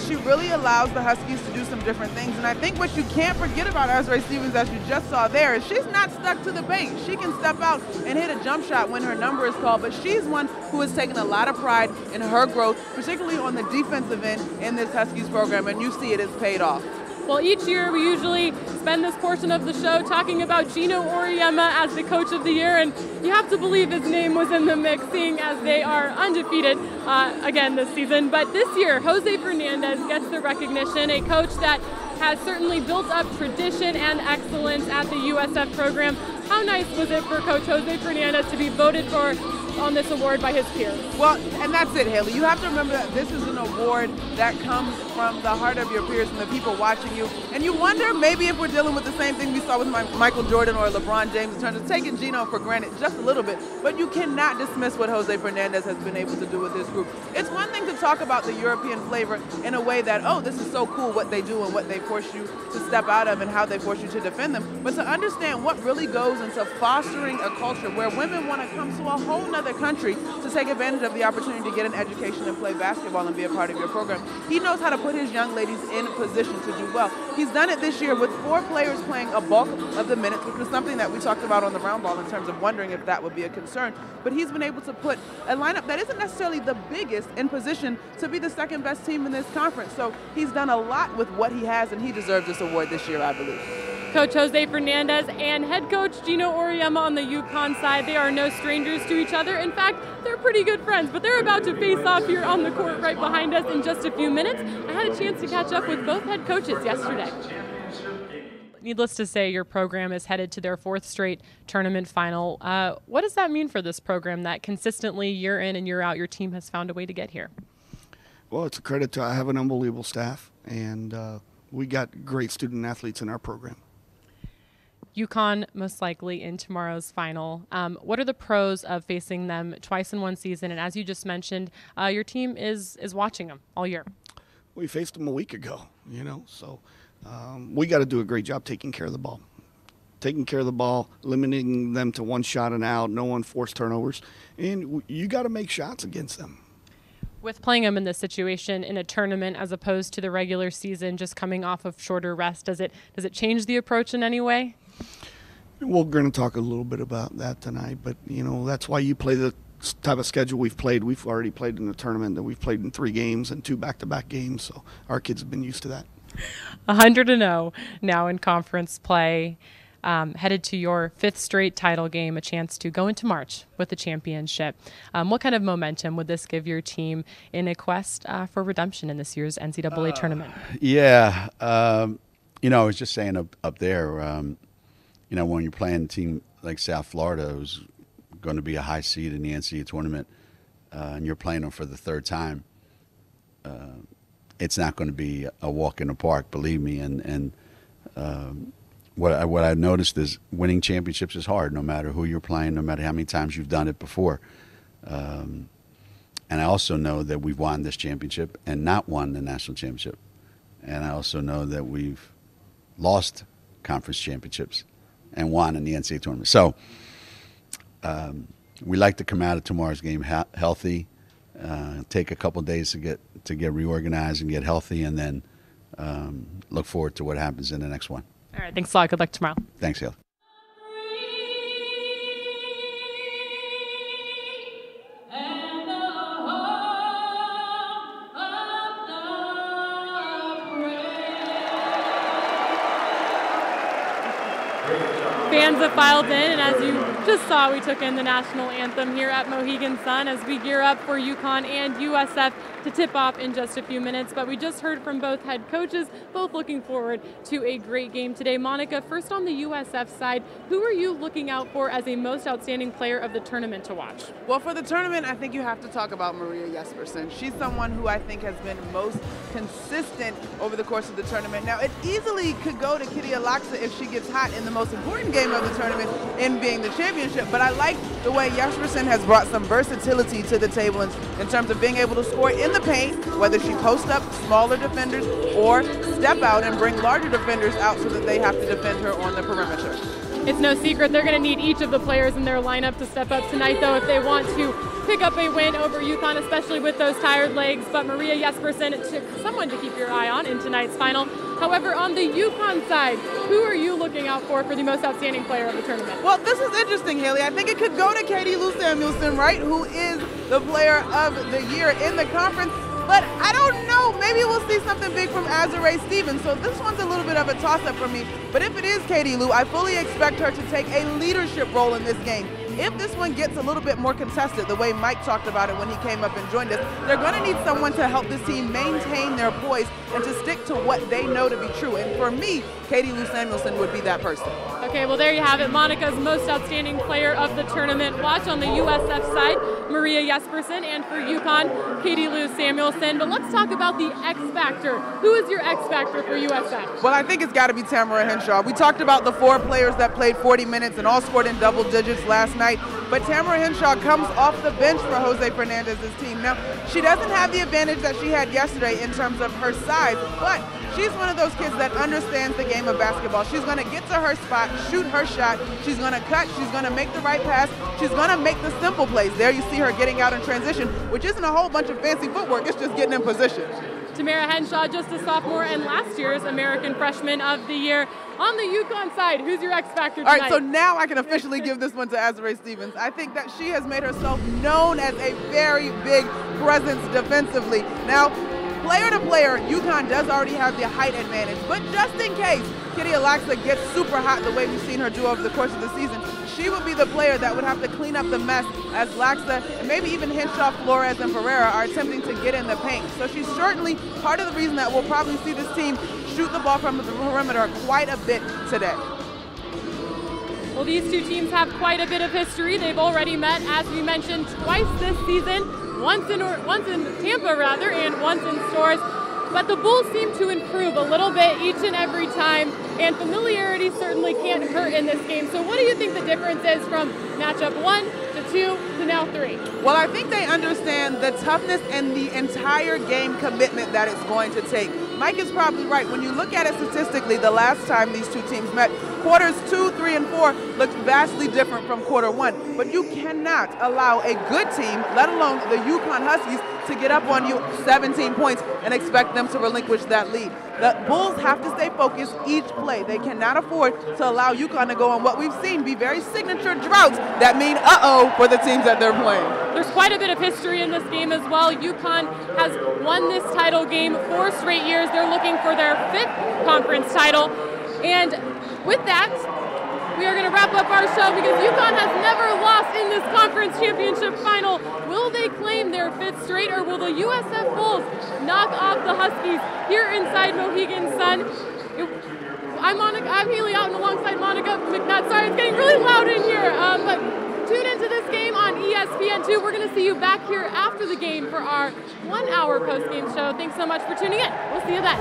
She really allows the Huskies to do some different things, and I think what you can't forget about Azurá Stevens, as you just saw there, is she's not stuck to the bait. She can step out and hit a jump shot when her number is called, but she's one who has taken a lot of pride in her growth, particularly on the defensive end in this Huskies program, and you see it has paid off. Well, each year we usually spend this portion of the show talking about Gino Auriemma as the coach of the year, and you have to believe his name was in the mix, seeing as they are undefeated again this season. But this year, Jose Fernandez gets the recognition, a coach that has certainly built up tradition and excellence at the USF program. how nice was it for Coach Jose Fernandez to be voted for on this award by his peers? Well, and that's it, Haley. You have to remember that this is an award that comes from the heart of your peers and the people watching you. And you wonder maybe if we're dealing with the same thing we saw with Michael Jordan or LeBron James in terms of taking Gino for granted just a little bit. But you cannot dismiss what Jose Fernandez has been able to do with this group. It's one thing to talk about the European flavor in a way that, oh, this is so cool what they do and what they force you to step out of and how they force you to defend them. But to understand what really goes into fostering a culture where women want to come to a whole nother country to take advantage of the opportunity to get an education and play basketball and be a part of your program. He knows how to put his young ladies in position to do well. He's done it this year with 4 players playing a bulk of the minutes, which was something that we talked about on the round ball in terms of wondering if that would be a concern. But he's been able to put a lineup that isn't necessarily the biggest in position to be the second best team in this conference. So he's done a lot with what he has, and he deserves this award this year, I believe. Coach Jose Fernandez and head coach Gino Auriemma on the UConn side, they are no strangers to each other. In fact, they're pretty good friends, but they're about to face off here on the court right behind us in just a few minutes. I had a chance to catch up with both head coaches yesterday. Needless to say, your program is headed to their 4th straight tournament final. What does that mean for this program that consistently year in and year out your team has found a way to get here? Well, it's a credit to I have an unbelievable staff, and we got great student athletes in our program. UConn most likely in tomorrow's final. What are the pros of facing them twice in one season? And as you just mentioned, your team is watching them all year. We faced them a week ago, so we got to do a great job taking care of the ball. Taking care of the ball, limiting them to 1 shot and out, no unforced turnovers. And you got to make shots against them. With playing them in this situation in a tournament as opposed to the regular season, just coming off of shorter rest, does it change the approach in any way? We're going to talk a little bit about that tonight, but that's why you play the type of schedule we've played. We've already played in a tournament that we've played in 3 games and 2 back-to-back games, so our kids have been used to that. 100-0 now in conference play, headed to your 5th straight title game, a chance to go into March with the championship. What kind of momentum would this give your team in a quest for redemption in this year's NCAA tournament? Yeah, I was just saying up there, when you're playing a team like South Florida, who's going to be a high seed in the NCAA tournament, and you're playing them for the 3rd time, it's not going to be a walk in the park, believe me. And what I noticed is winning championships is hard, no matter who you're playing, no matter how many times you've done it before. And I also know that we've won this championship and not won the national championship. And I also know that we've lost conference championships and won in the NCAA tournament. So we like to come out of tomorrow's game healthy, take a couple of days to get reorganized and get healthy, and then look forward to what happens in the next one. All right, thanks a lot. Good luck tomorrow. Thanks, Haley. Fans have filed in, and as you just saw, we took in the national anthem here at Mohegan Sun as we gear up for UConn and USF to tip off in just a few minutes. But we just heard from both head coaches, both looking forward to a great game today. Monica, first on the USF side, who are you looking out for as a most outstanding player of the tournament to watch? Well, for the tournament, I think you have to talk about Maria Jespersen. She's someone who I think has been most consistent over the course of the tournament. Now, it easily could go to Kitty Alaksa if she gets hot in the most important game of the tournament, in being the championship. But I like the way Jespersen has brought some versatility to the table in terms of being able to score in the paint, whether she posts up smaller defenders or step out and bring larger defenders out so that they have to defend her on the perimeter. It's no secret they're going to need each of the players in their lineup to step up tonight, though, if they want to pick up a win over UConn, especially with those tired legs. But Maria Jespersen, someone to keep your eye on in tonight's final. However, on the UConn side, who are you looking out for the most outstanding player of the tournament? Well, this is interesting, Haley. I think it could go to Katie Lou Samuelson, right, who is the player of the year in the conference. But I don't know. Maybe we'll see something big from Azurá Stevens. So this one's a little bit of a toss-up for me. But if it is Katie Lou, I fully expect her to take a leadership role in this game. if this one gets a little bit more contested, the way Mike talked about it when he came up and joined us, they're going to need someone to help this team maintain their poise and to stick to what they know to be true. And for me, Katie Lou Samuelson would be that person. Okay, well, there you have it. Monica's most outstanding player of the tournament. Watch on the USF side, Maria Jespersen, and for UConn, Katie Lou Samuelson. But let's talk about the X Factor. Who is your X Factor for USF? Well, I think it's got to be Tamara Henshaw. We talked about the 4 players that played 40 minutes and all scored in double digits last night. But Tamara Henshaw comes off the bench for Jose Fernandez's team. Now, she doesn't have the advantage that she had yesterday in terms of her size, but she's one of those kids that understands the game of basketball. She's going to get to her spot, shoot her shot. She's going to cut. She's going to make the right pass. She's going to make the simple plays. There you see her getting out in transition, which isn't a whole bunch of fancy footwork. It's just getting in position. Tamara Henshaw, just a sophomore and last year's American Freshman of the Year. On the UConn side, who's your X Factor tonight? All right, so now I can officially give this one to Azurá Stevens. I think that she has made herself known as a very big presence defensively. Now, player to player, UConn does already have the height advantage, but just in case Kitty Alaxa gets super hot the way we've seen her do over the course of the season, she would be the player that would have to clean up the mess as Laxa and maybe even Henshaw, Flores, and Ferreira are attempting to get in the paint. So she's certainly part of the reason that we'll probably see this team shoot the ball from the perimeter quite a bit today. Well, these two teams have quite a bit of history. They've already met, as we mentioned, twice this season, once in Tampa, and once in Stores. But the Bulls seem to improve a little bit each and every time, and familiarity certainly can't hurt in this game. So what do you think the difference is from matchup 1 to 2 to now 3? Well, I think they understand the toughness and the entire game commitment that it's going to take. Mike is probably right. When you look at it statistically, the last time these two teams met, quarters 2, 3, and 4 looked vastly different from quarter 1. But you cannot allow a good team, let alone the UConn Huskies, to get up on you 17 points and expect them to relinquish that lead. The Bulls have to stay focused each play. They cannot afford to allow UConn to go on what we've seen be very signature droughts that mean uh-oh for the teams that they're playing. There's quite a bit of history in this game as well. UConn has won this title game 4 straight years. They're looking for their 5th conference title. And with that, we are going to wrap up our show because UConn has never lost in this conference championship final. Will they claim their 5th straight, or will the USF Bulls knock off the Huskies here inside Mohegan Sun? I'm Haley Outen alongside Monica McNutt. Sorry, it's getting really loud in here. But tune into this game on ESPN2. We're going to see you back here after the game for our 1-hour post-game show. Thanks so much for tuning in. We'll see you then.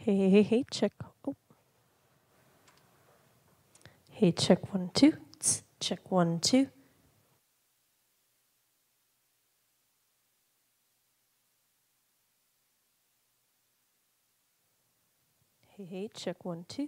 Hey, check. Oh. Hey, check 1, 2. Tss, check 1, 2. Hey, check 1, 2.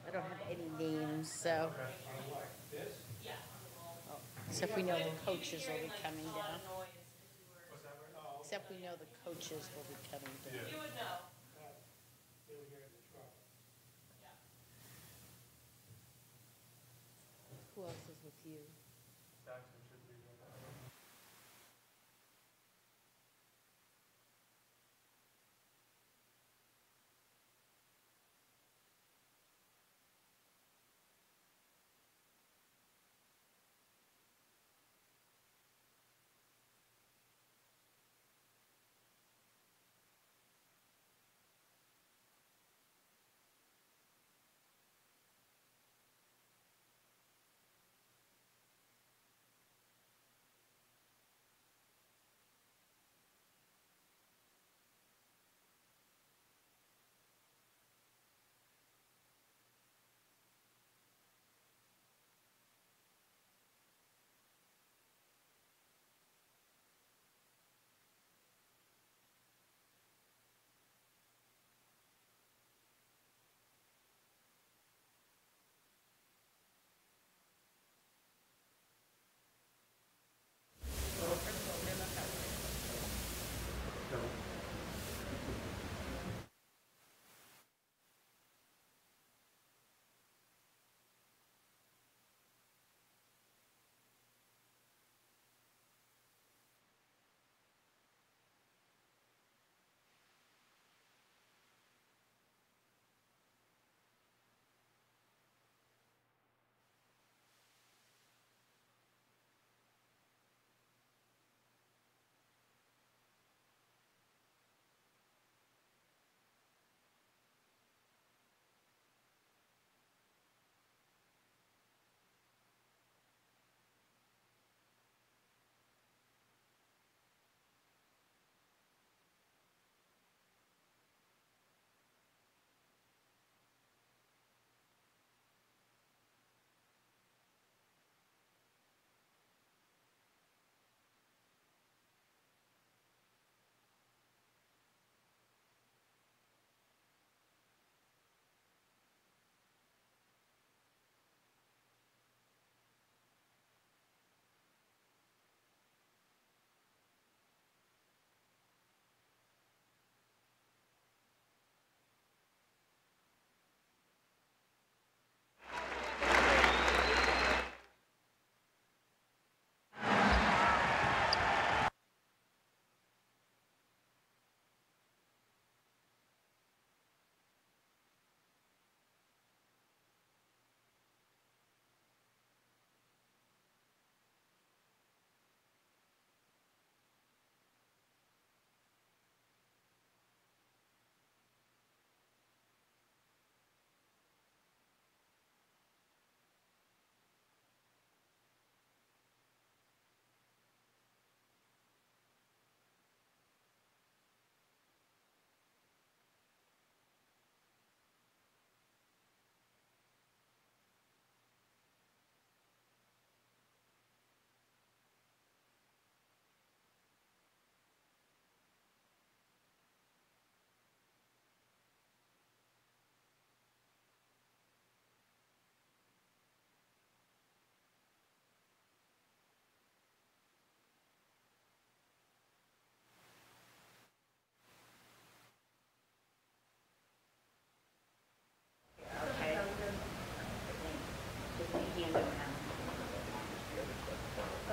I don't have any names, so. Except we know the coaches will be coming down. Except we know the coaches will be coming down. You would know. Who else is with you?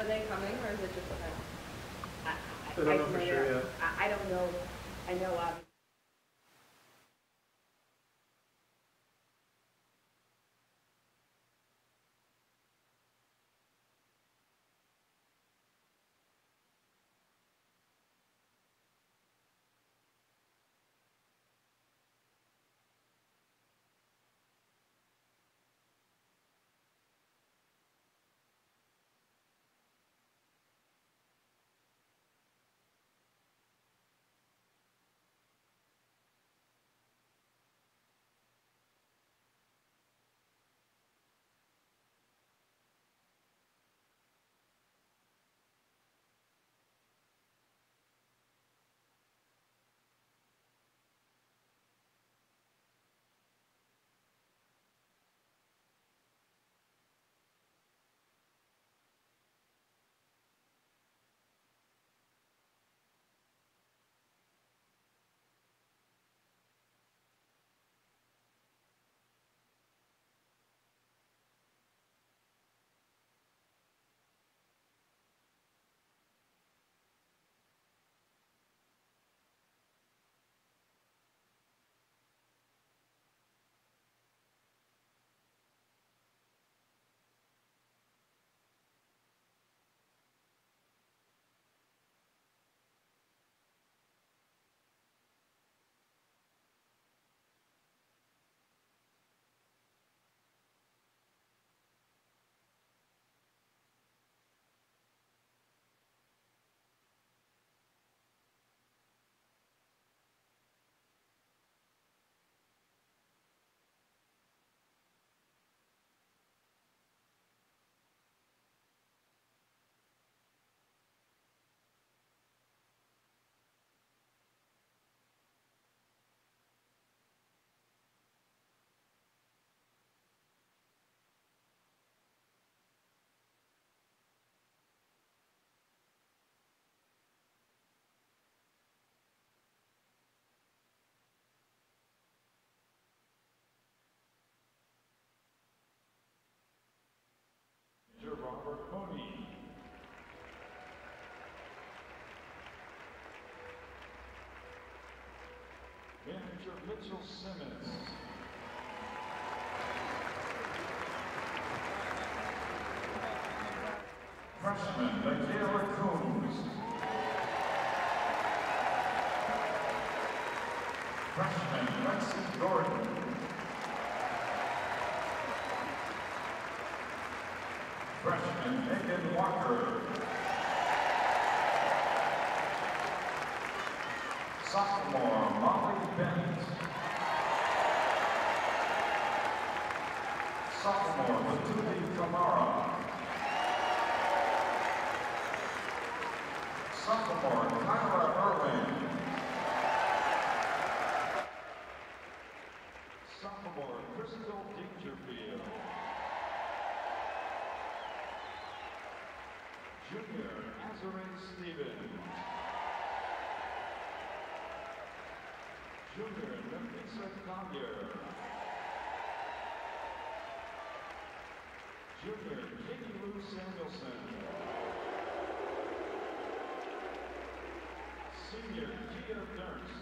they coming, or is it just like I don't know for sure yet. I don't know. I know obviously. Manager Mitchell Simmons. Freshman Michaela Combs. Freshman Lexi Gordon. Freshman Megan Walker. Sophomore Molly Bennett. Sophomore Matuli Kamara. Sophomore Kyra Irwin. Sophomore Crystal Dangerfield. Junior Azure Stevens. Junior Nafisa Collier. Junior Katie Lou Samuelson. Senior Gia Durst.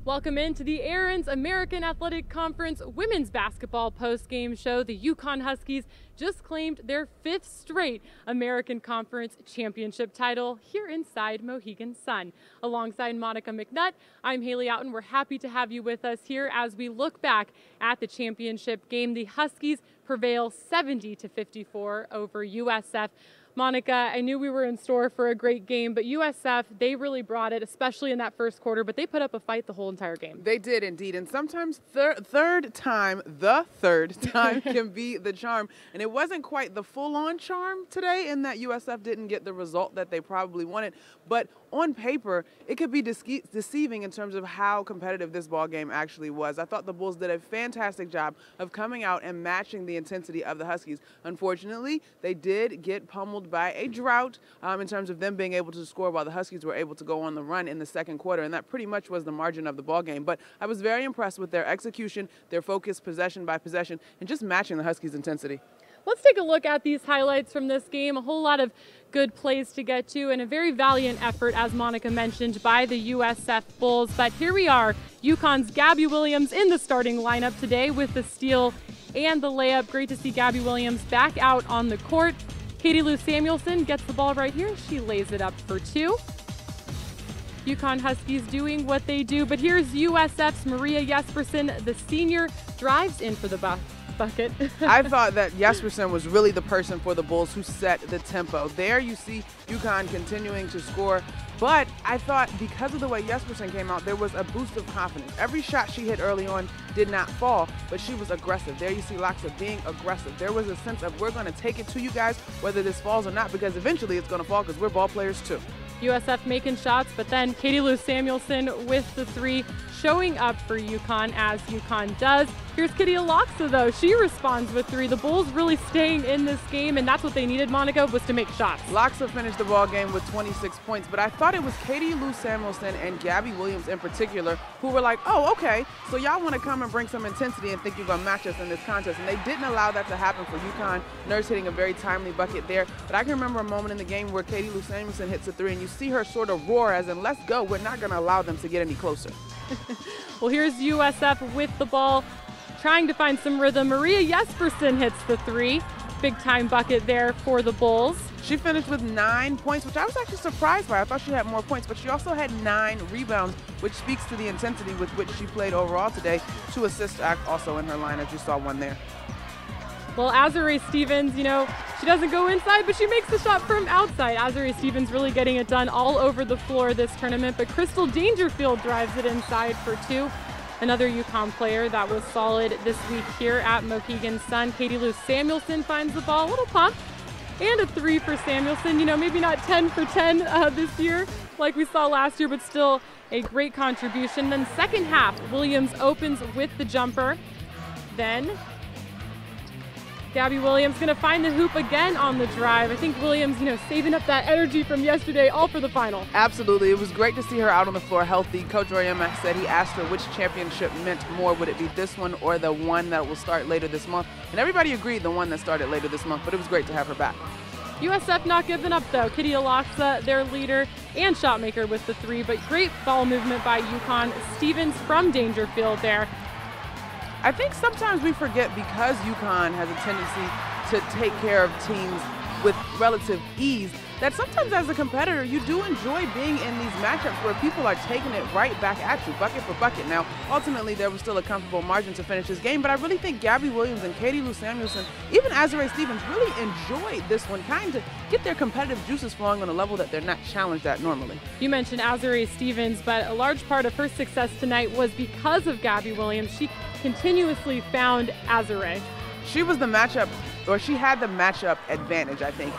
Welcome into the Aaron's American Athletic Conference Women's Basketball Postgame Show. The UConn Huskies just claimed their 5th straight American Conference Championship title here inside Mohegan Sun. Alongside Monica McNutt, I'm Haley Outen. We're happy to have you with us here as we look back at the championship game. The Huskies prevail 70-54 over USF. Monica, I knew we were in store for a great game, but USF, they really brought it, especially in that first quarter, but they put up a fight the whole entire game. They did indeed, and sometimes the third time can be the charm, and it wasn't quite the full-on charm today in that USF didn't get the result that they probably wanted, but on paper, it could be deceiving in terms of how competitive this ball game actually was. I thought the Bulls did a fantastic job of coming out and matching the intensity of the Huskies. Unfortunately, they did get pummeled by a drought in terms of them being able to score while the Huskies were able to go on the run in the second quarter, and that pretty much was the margin of the ball game. But I was very impressed with their execution, their focus possession by possession, and just matching the Huskies' intensity. Let's take a look at these highlights from this game. A whole lot of good plays to get to and a very valiant effort, as Monica mentioned, by the USF Bulls. But here we are, UConn's Gabby Williams in the starting lineup today with the steal and the layup. Great to see Gabby Williams back out on the court. Katie Lou Samuelson gets the ball right here. She lays it up for 2. UConn Huskies doing what they do, but here's USF's Maria Jespersen. The senior drives in for the bucket. I thought that Jespersen was really the person for the Bulls who set the tempo. There you see UConn continuing to score, but I thought because of the way Jespersen came out, there was a boost of confidence. Every shot she hit early on did not fall, but she was aggressive. There you see Loxa being aggressive. There was a sense of, we're going to take it to you guys, whether this falls or not, because eventually it's going to fall because we're ball players too. USF making shots, but then Katie Lou Samuelson with the 3, showing up for UConn as UConn does. Here's Kitty Loxa, though. She responds with 3. The Bulls really staying in this game, and that's what they needed, Monica, was to make shots. Loxa finished the ball game with 26 points, but I thought it was Katie Lou Samuelson and Gabby Williams in particular who were like, oh, okay, so y'all want to come and bring some intensity and think you're going to match us in this contest, and they didn't allow that to happen for UConn. Nurse hitting a very timely bucket there, but I can remember a moment in the game where Katie Lou Samuelson hits a 3, and you see her sort of roar as in, let's go, we're not going to allow them to get any closer. Well, here's USF with the ball, trying to find some rhythm. Maria Jespersen hits the 3. Big time bucket there for the Bulls. She finished with 9 points, which I was actually surprised by. I thought she had more points, but she also had 9 rebounds, which speaks to the intensity with which she played overall today. 2 assists also in her line, as you saw one there. Well, Azurá Stevens, you know, she doesn't go inside, but she makes the shot from outside. Azurá Stevens really getting it done all over the floor this tournament, but Crystal Dangerfield drives it inside for 2. Another UConn player that was solid this week here at Mohegan Sun. Katie Lou Samuelson finds the ball, a little pump, and a 3 for Samuelson. You know, maybe not 10 for 10 this year like we saw last year, but still a great contribution. Then second half, Williams opens with the jumper. Then Gabby Williams going to find the hoop again on the drive. I think Williams, you know, saving up that energy from yesterday, all for the final. Absolutely. It was great to see her out on the floor healthy. Coach Royema said he asked her which championship meant more. Would it be this one or the one that will start later this month? And everybody agreed the one that started later this month, but it was great to have her back. USF not giving up, though. Kitty Loxa, their leader and shot maker with the 3, but great ball movement by UConn. Stevens from Dangerfield there. I think sometimes we forget, because UConn has a tendency to take care of teams with relative ease, that sometimes as a competitor, you do enjoy being in these matchups where people are taking it right back at you, bucket for bucket. Now, ultimately, there was still a comfortable margin to finish this game, but I really think Gabby Williams and Katie Lou Samuelson, even Azurá Stevens, really enjoyed this one, kind of get their competitive juices flowing on a level that they're not challenged at normally. You mentioned Azurá Stevens, but a large part of her success tonight was because of Gabby Williams. She continuously found Azurá. She was the matchup, or she had the matchup advantage, I think.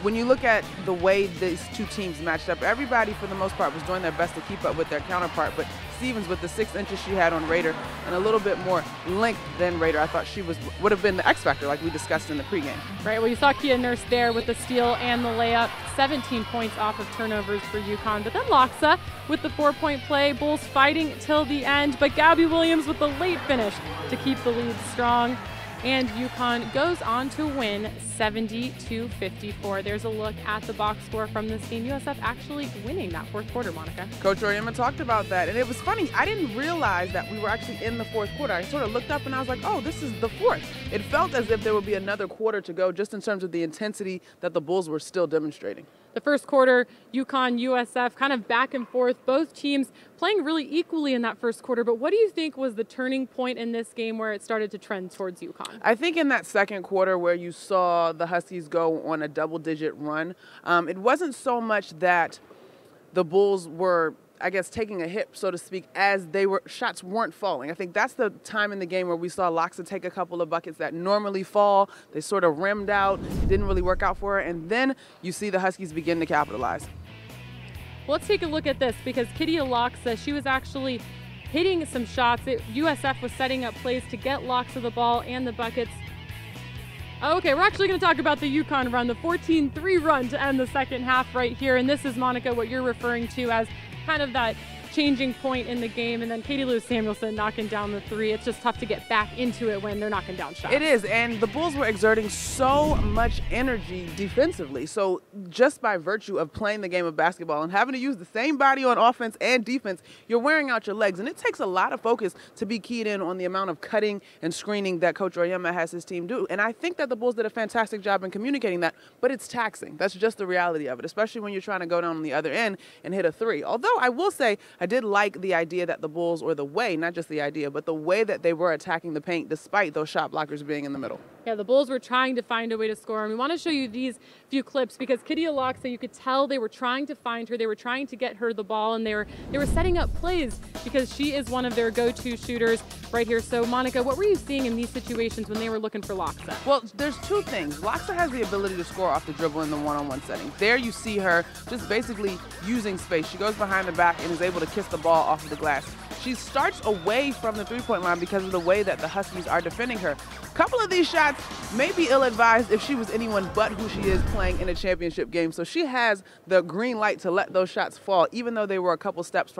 When you look at the way these two teams matched up, everybody for the most part was doing their best to keep up with their counterpart, but Stevens, with the 6 inches she had on Rader and a little bit more length than Rader, I thought she would have been the X factor like we discussed in the pregame. Right, well, you saw Kia Nurse there with the steal and the layup, 17 points off of turnovers for UConn, but then Loxa with the 4-point play, Bulls fighting till the end, but Gabby Williams with the late finish to keep the lead strong. And UConn goes on to win 70-54. There's a look at the box score from this game. USF actually winning that fourth quarter, Monica. Coach Oyema talked about that, and it was funny. I didn't realize that we were actually in the fourth quarter. I sort of looked up and I was like, oh, this is the fourth. It felt as if there would be another quarter to go, just in terms of the intensity that the Bulls were still demonstrating. The first quarter, UConn, USF, kind of back and forth. Both teams playing really equally in that first quarter. But what do you think was the turning point in this game where it started to trend towards UConn? I think in that second quarter where you saw the Huskies go on a double-digit run, it wasn't so much that the Bulls were, I guess, taking a hit, so to speak, as shots weren't falling. I think that's the time in the game where we saw Loxa take a couple of buckets that normally fall. They sort of rimmed out. It didn't really work out for her. And then you see the Huskies begin to capitalize. Well, let's take a look at this, because Kitty Loxa, she was actually hitting some shots. USF was setting up plays to get Loxa the ball and the buckets. Okay, we're actually going to talk about the UConn run, the 14-3 run to end the second half right here. And this is, Monica, what you're referring to as kind of that changing point in the game, and then Katie Lou Samuelson knocking down the three. It's just tough to get back into it when they're knocking down shots. It is, and the Bulls were exerting so much energy defensively. So just by virtue of playing the game of basketball and having to use the same body on offense and defense, you're wearing out your legs, and it takes a lot of focus to be keyed in on the amount of cutting and screening that Coach Oyema has his team do. And I think that the Bulls did a fantastic job in communicating that, but it's taxing. That's just the reality of it, especially when you're trying to go down on the other end and hit a three. Although I will say, I did like the idea that the Bulls, or the way, not just the idea, but the way that they were attacking the paint despite those shot blockers being in the middle. Yeah, the Bulls were trying to find a way to score. And we want to show you these few clips because Kitty Loxa, you could tell they were trying to find her. They were trying to get her the ball, and they were setting up plays because she is one of their go-to shooters right here. So, Monica, what were you seeing in these situations when they were looking for Loxa? Well, there's two things. Loxa has the ability to score off the dribble in the one-on-one setting. There you see her just basically using space. She goes behind the back and is able to kiss the ball off of the glass. She starts away from the three-point line because of the way that the Huskies are defending her. A couple of these shots may be ill-advised if she was anyone but who she is playing in a championship game. So she has the green light to let those shots fall, even though they were a couple steps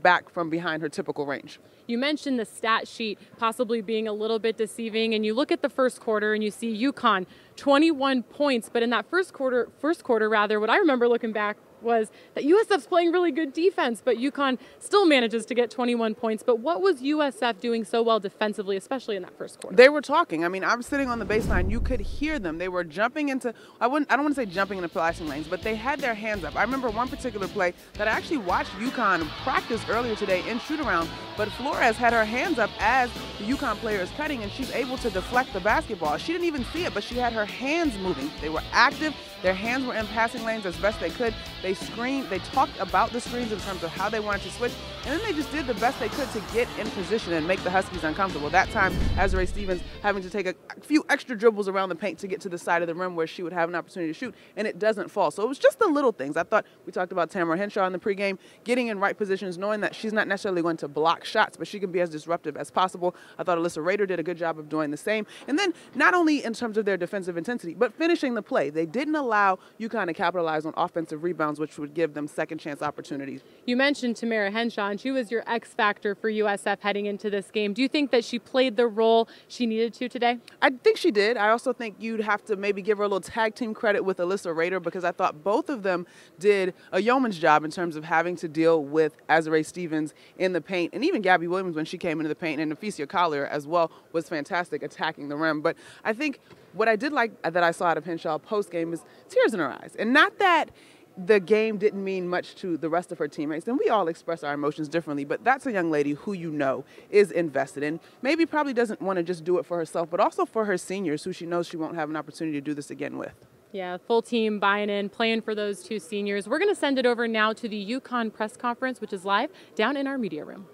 back from behind her typical range. You mentioned the stat sheet possibly being a little bit deceiving, and you look at the first quarter and you see UConn 21 points, but in that first quarter, what I remember looking back was that USF's playing really good defense, but UConn still manages to get 21 points. But what was USF doing so well defensively, especially in that first quarter? They were talking. I mean, I was sitting on the baseline. You could hear them. They were jumping into, I don't want to say jumping into passing lanes, but they had their hands up. I remember one particular play that I actually watched UConn practice earlier today in shoot-around, but Flores had her hands up as the UConn player is cutting, and she's able to deflect the basketball. She didn't even see it, but she had her hands moving. They were active. Their hands were in passing lanes as best they could. They screened. They talked about the screens in terms of how they wanted to switch, and then they just did the best they could to get in position and make the Huskies uncomfortable. That time, Azurá Stevens having to take a few extra dribbles around the paint to get to the side of the rim where she would have an opportunity to shoot, and it doesn't fall. So it was just the little things. I thought we talked about Tamara Henshaw in the pregame, getting in right positions, knowing that she's not necessarily going to block shots, but she can be as disruptive as possible. I thought Alyssa Rader did a good job of doing the same. And then not only in terms of their defensive intensity, but finishing the play. They didn't allow UConn to capitalize on offensive rebounds, which would give them second chance opportunities. You mentioned Tamara Henshaw, and she was your X factor for USF heading into this game. Do you think that she played the role she needed to today? I think she did. I also think you'd have to maybe give her a little tag team credit with Alyssa Rader, because I thought both of them did a yeoman's job in terms of having to deal with Azurá Stevens in the paint, and even Gabby Williams when she came into the paint, and Nafisia Collier as well was fantastic attacking the rim. But I think what I did like that I saw out of Henshaw post-game is tears in her eyes. And not that the game didn't mean much to the rest of her teammates, and we all express our emotions differently, but that's a young lady who you know is invested in, maybe probably doesn't want to just do it for herself, but also for her seniors who she knows she won't have an opportunity to do this again with. Yeah, full team buying in, playing for those two seniors. We're going to send it over now to the UConn press conference, which is live down in our media room.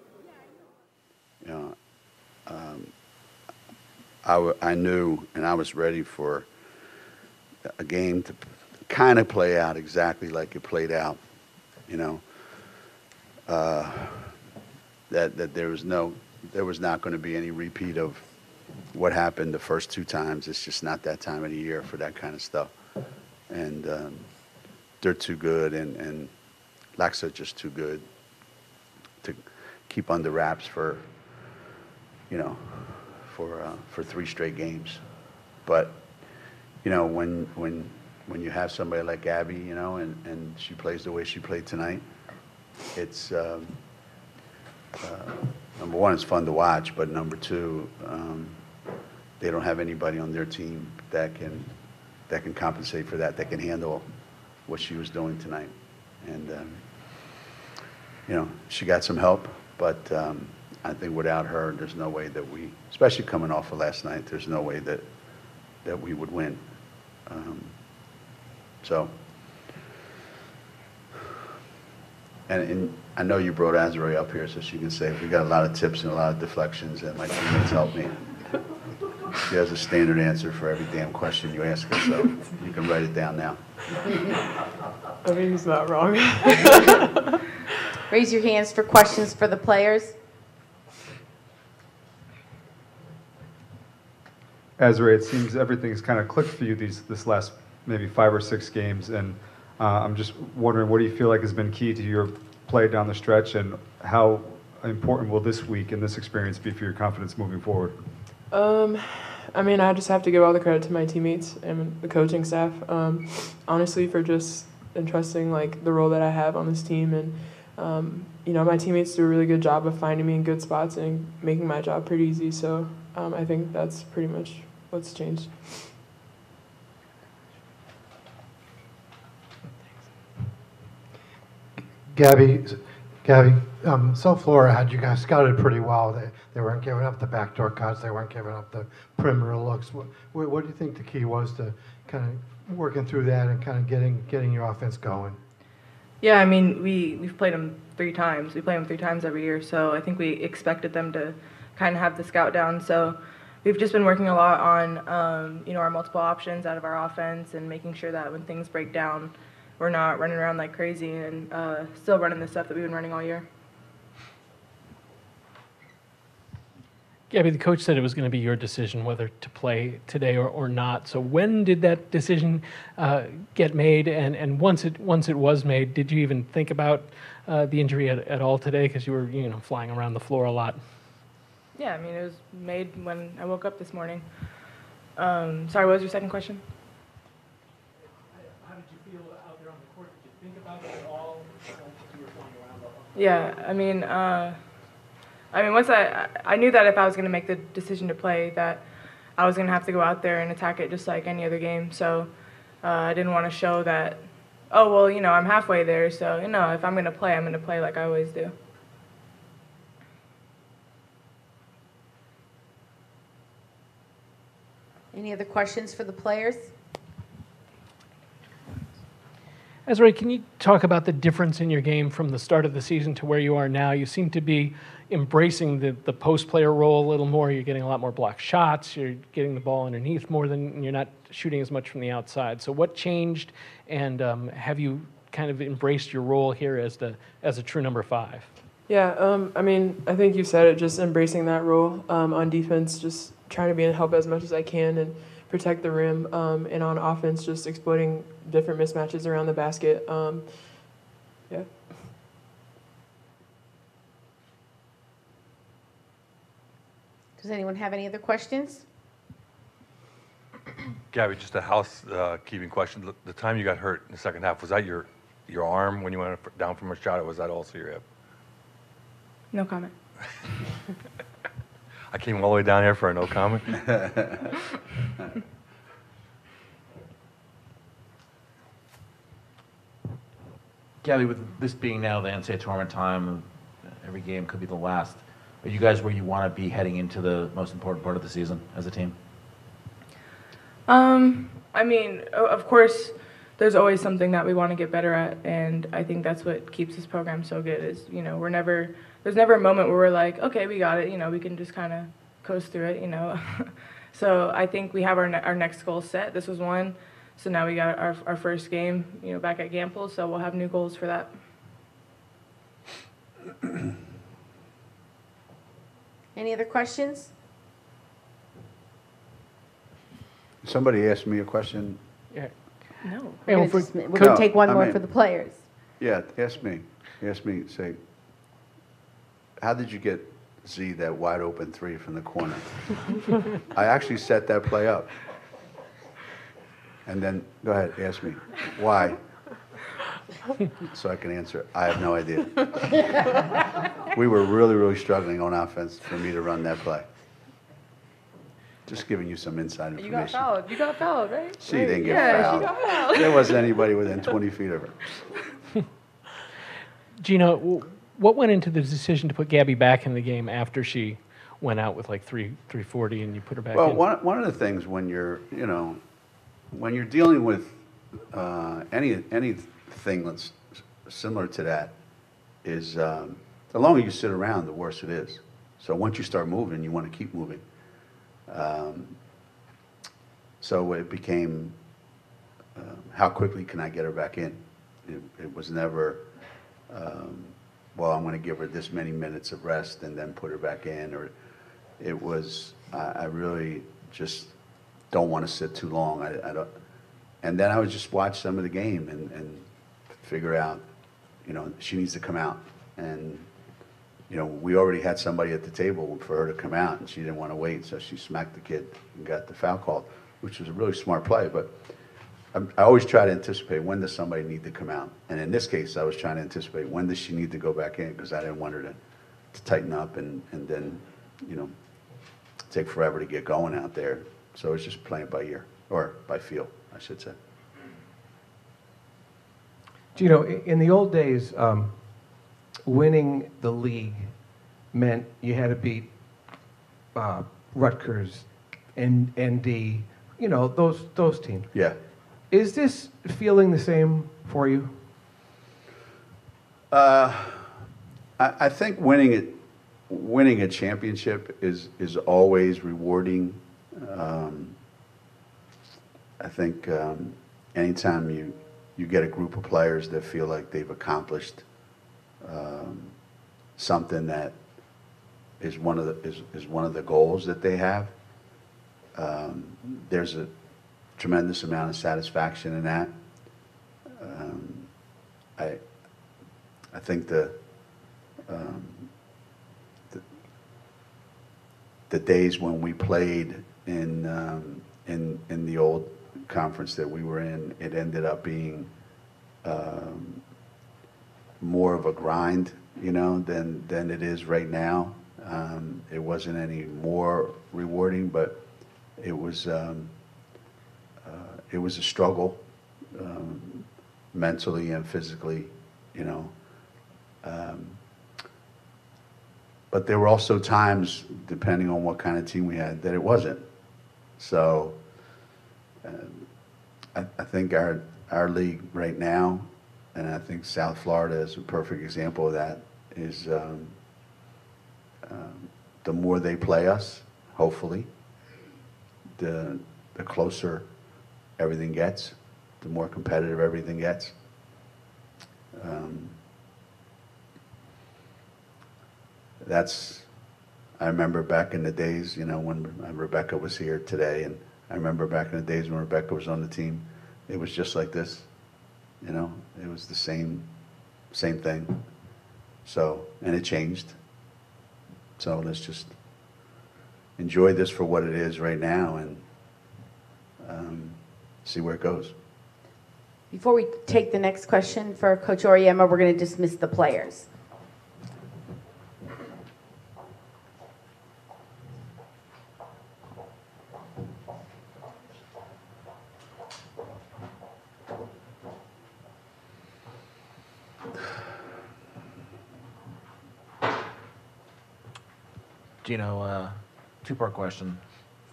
You know, I knew and I was ready for a game to kind of play out exactly like it played out, you know, that there was not going to be any repeat of what happened the first two times. It's just not that time of the year for that kind of stuff. And they're too good, and Loxa just too good to keep under wraps for for 3 straight games. But you know, when you have somebody like Gabby, you know, and she plays the way she played tonight, it's number one, it's fun to watch, but number two, they don't have anybody on their team that can compensate for that can handle what she was doing tonight. And you know, she got some help, but I think without her, there's no way that we, especially coming off of last night, there's no way that we would win. So, and I know you brought Azure up here so she can say, we got a lot of tips and a lot of deflections, and my teammates helped me. She has a standard answer for every damn question you ask her, so you can write it down now. I mean, he's not wrong. Raise your hands for questions for the players. Azure, it seems everything's kind of clicked for you this last maybe 5 or 6 games, and I'm just wondering, what do you feel like has been key to your play down the stretch, and how important will this week and this experience be for your confidence moving forward? I mean, I just have to give all the credit to my teammates and the coaching staff, honestly, for just entrusting like the role that I have on this team. And you know, my teammates do a really good job of finding me in good spots and making my job pretty easy. So I think that's pretty much what's changed. Gabby, South Florida had you guys scouted pretty well. They weren't giving up the backdoor cuts. They weren't giving up the perimeter looks. What do you think the key was to kind of working through that and kind of getting your offense going? Yeah, I mean, we've played them 3 times. We play them 3 times every year, so I think we expected them to kind of have the scout down. So we've just been working a lot on you know, our multiple options out of our offense and making sure that when things break down, we're not running around like crazy and still running the stuff that we've been running all year. Gabby, the coach said it was going to be your decision whether to play today or not. So when did that decision get made? And once it was made, did you even think about the injury at all today? Because you were flying around the floor a lot. Yeah, I mean, it was made when I woke up this morning. Sorry, what was your second question? How did you feel out there on the court? Did you think about it at all once you were flying around? Yeah, I mean, once I knew that if I was going to make the decision to play, that I was going to have to go out there and attack it just like any other game. So I didn't want to show that, oh, well, I'm halfway there. So, if I'm going to play, I'm going to play like I always do. Any other questions for the players? Ezra, can you talk about the difference in your game from the start of the season to where you are now? You seem to be embracing the post player role a little more. You're getting a lot more block shots. You're getting the ball underneath more than you're not shooting as much from the outside. So what changed, and have you kind of embraced your role here as a true number 5? Yeah, I mean, I think you said it, just embracing that role on defense, just trying to be in help as much as I can and protect the rim, and on offense, just exploiting different mismatches around the basket. Yeah. Does anyone have any other questions? Gabby, just a housekeeping question. The time you got hurt in the second half, was that your arm when you went down from a shot, or was that also your hip? No comment. I came all the way down here for a no comment. Gabby, with this being now the NCAA tournament time, every game could be the last. Are you guys where you want to be heading into the most important part of the season as a team? I mean, of course, there's always something that we want to get better at, and I think that's what keeps this program so good. Is there's never a moment where we're like, okay, we got it. We can just kind of coast through it. So I think we have our next goal set. This was one. So now we got our first game, back at Gamble, so we'll have new goals for that. Any other questions? Somebody asked me a question. Yeah. No. We're going to take one more for the players. Yeah, ask me. Say, how did you get Z that wide open three from the corner. I actually set that play up. And then, go ahead, ask me. Why? So I can answer. I have no idea. We were really, really struggling on offense for me to run that play. Just giving you some inside information. You got fouled. You got fouled, right? She didn't get fouled. She got fouled. There wasn't anybody within 20 feet of her. Gino, what went into the decision to put Gabby back in the game after she went out with like 340 and you put her back in? Well, one of the things when you're, when you're dealing with anything that's similar to that is the longer you sit around, the worse it is. So once you start moving, you want to keep moving. So it became, how quickly can I get her back in? It was never, well, I'm going to give her this many minutes of rest and then put her back in. Or it was, I really just don't want to sit too long. I don't, and then I would just watch some of the game and figure out, she needs to come out. And we already had somebody at the table for her to come out, and she didn't want to wait, so she smacked the kid and got the foul called, which was a really smart play. But I always try to anticipate, when does somebody need to come out? And in this case, I was trying to anticipate, when does she need to go back in, because I didn't want her to tighten up and then, take forever to get going out there. So it's just playing by ear, or by feel, I should say. Gino, in the old days, winning the league meant you had to beat Rutgers, ND, those teams. Yeah. Is this feeling the same for you? I think winning a championship is always rewarding. I think anytime you get a group of players that feel like they've accomplished something that is one of the goals that they have, there's a tremendous amount of satisfaction in that. I think the days when we played in the old conference that we were in, it ended up being more of a grind, than it is right now. It wasn't any more rewarding, but it was a struggle, mentally and physically, but there were also times, depending on what kind of team we had, that it wasn't. So I think our league right now, and I think South Florida is a perfect example of that, is the more they play us, hopefully, the closer everything gets, the more competitive everything gets. I remember back in the days, when Rebecca was here today, and I remember back in the days when Rebecca was on the team, it was just like this, it was the same thing. So, and it changed. So let's just enjoy this for what it is right now and see where it goes. Before we take the next question for Coach Auriemma, we're going to dismiss the players. Gino, two-part question.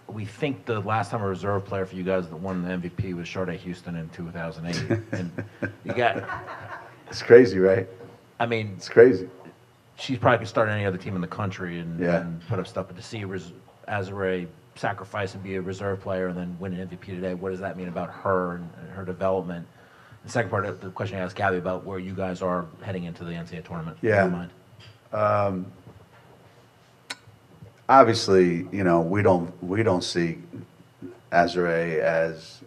We think the last time a reserve player for you guys that won the MVP was Sharday Houston in 2008. And you got... It's crazy, right? I mean... It's crazy. She's probably could start any other team in the country and put up stuff. But to see Azure sacrifice and be a reserve player and then win an MVP today, what does that mean about her and her development? The second part of the question I asked Gabby about where you guys are heading into the NCAA tournament. Yeah. In your mind. Obviously, we don't see Azure as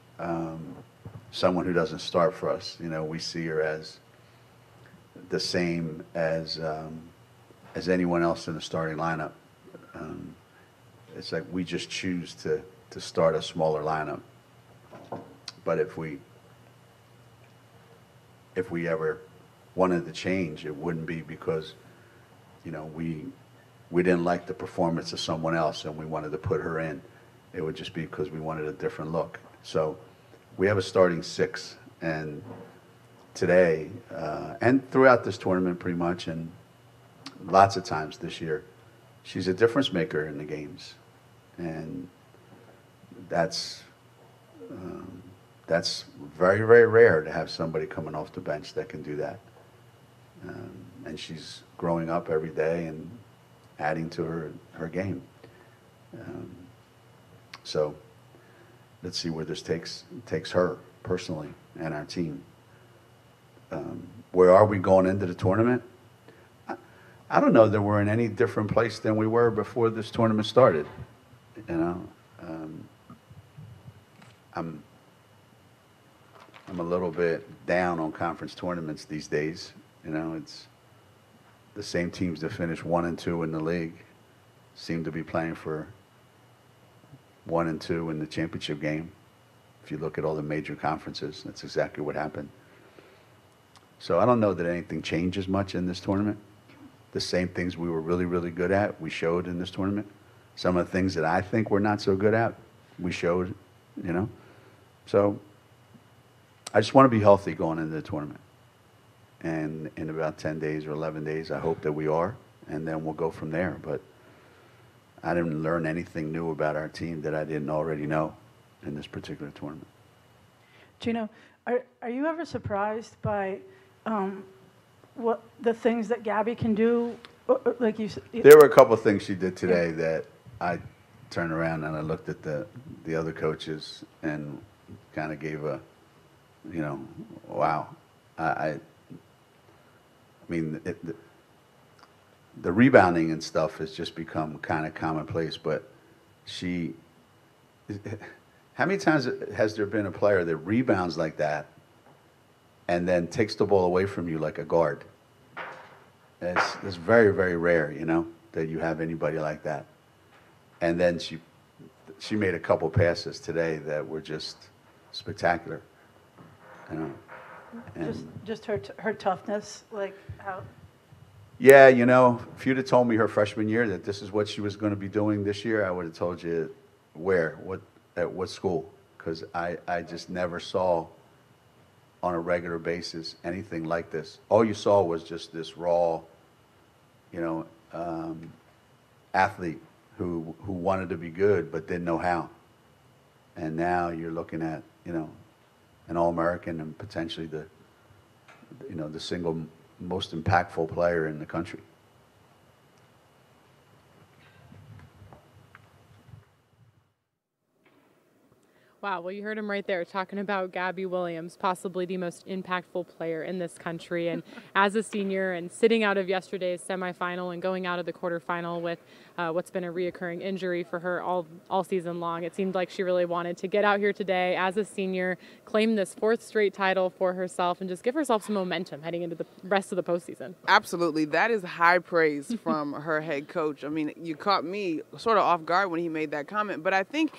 someone who doesn't start for us. We see her as the same as as anyone else in the starting lineup. It's like we just choose to start a smaller lineup. But if we ever wanted to change, it wouldn't be because, you know, we didn't like the performance of someone else and we wanted to put her in. It would just be because we wanted a different look. So we have a starting 6, and today and throughout this tournament pretty much, and lots of times this year, she's a difference maker in the games, and that's very, very rare to have somebody coming off the bench that can do that. And she's growing up every day and adding to her game. So let's see where this takes her personally and our team. Where are we going into the tournament? I don't know that we're in any different place than we were before this tournament started. You know, I'm a little bit down on conference tournaments these days. You know, it's the same teams that finish 1 and 2 in the league seem to be playing for 1 and 2 in the championship game. If you look at all the major conferences, that's exactly what happened. So I don't know that anything changes much in this tournament. The same things we were really, really good at, we showed in this tournament. Some of the things that I think we're not so good at, we showed, you know. So I just want to be healthy going into the tournament. And in about 10 days or 11 days, I hope that we are, and then we'll go from there. But I didn't learn anything new about our team that I didn't already know in this particular tournament. Gino, are you ever surprised by what the things that Gabby can do? Like you said, there were a couple of things she did today that I turned around and I looked at the other coaches and kind of gave a, you know, wow. I mean, the rebounding and stuff has just become kind of commonplace, but how many times has there been a player that rebounds like that and then takes the ball away from you like a guard? It's very, very rare, you know, that you have anybody like that. And then she made a couple passes today that were just spectacular, you know. Just her toughness, like how. Yeah, you know, if you'd have told me her freshman year that this is what she was going to be doing this year, I would have told you at what school, because I just never saw on a regular basis anything like this. All you saw was just this raw, you know, athlete who wanted to be good but didn't know how. And now you're looking at, you know, an All-American and potentially the single most impactful player in the country. Wow, well, you heard him right there talking about Gabby Williams, possibly the most impactful player in this country. And as a senior and sitting out of yesterday's semifinal and going out of the quarterfinal with what's been a reoccurring injury for her all season long, it seemed like she really wanted to get out here today as a senior, claim this 4th straight title for herself, and just give herself some momentum heading into the rest of the postseason. Absolutely. That is high praise from her head coach. I mean, you caught me sort of off guard when he made that comment, but I think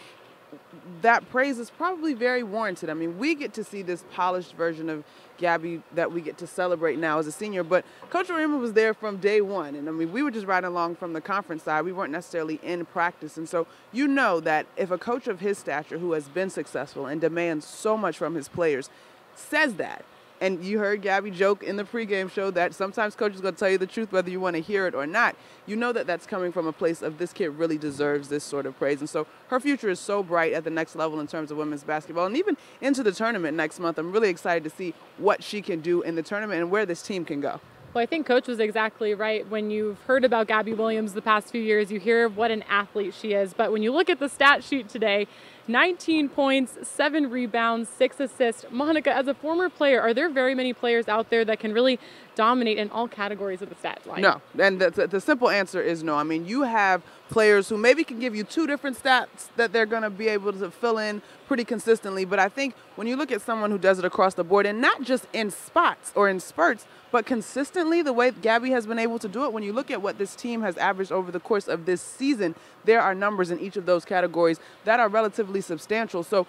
that praise is probably very warranted. I mean, we get to see this polished version of Gabby that we get to celebrate now as a senior, but Coach Oriema was there from day one. And I mean, we were just riding along from the conference side. We weren't necessarily in practice. And so you know that if a coach of his stature who has been successful and demands so much from his players says that, and you heard Gabby joke in the pregame show that sometimes coaches are going to tell you the truth whether you want to hear it or not. You know that that's coming from a place of this kid really deserves this sort of praise. And so her future is so bright at the next level in terms of women's basketball. And even into the tournament next month, I'm really excited to see what she can do in the tournament and where this team can go. Well, I think Coach was exactly right. When you've heard about Gabby Williams the past few years, you hear what an athlete she is. But when you look at the stat sheet today, 19 points, 7 rebounds, 6 assists. Monica, as a former player, are there very many players out there that can really dominate in all categories of the stat line? No, and the simple answer is no. I mean, you have players who maybe can give you 2 different stats that they're going to be able to fill in pretty consistently, but I think when you look at someone who does it across the board, and not just in spots or in spurts, but consistently, the way Gabby has been able to do it, when you look at what this team has averaged over the course of this season, there are numbers in each of those categories that are relatively substantial. So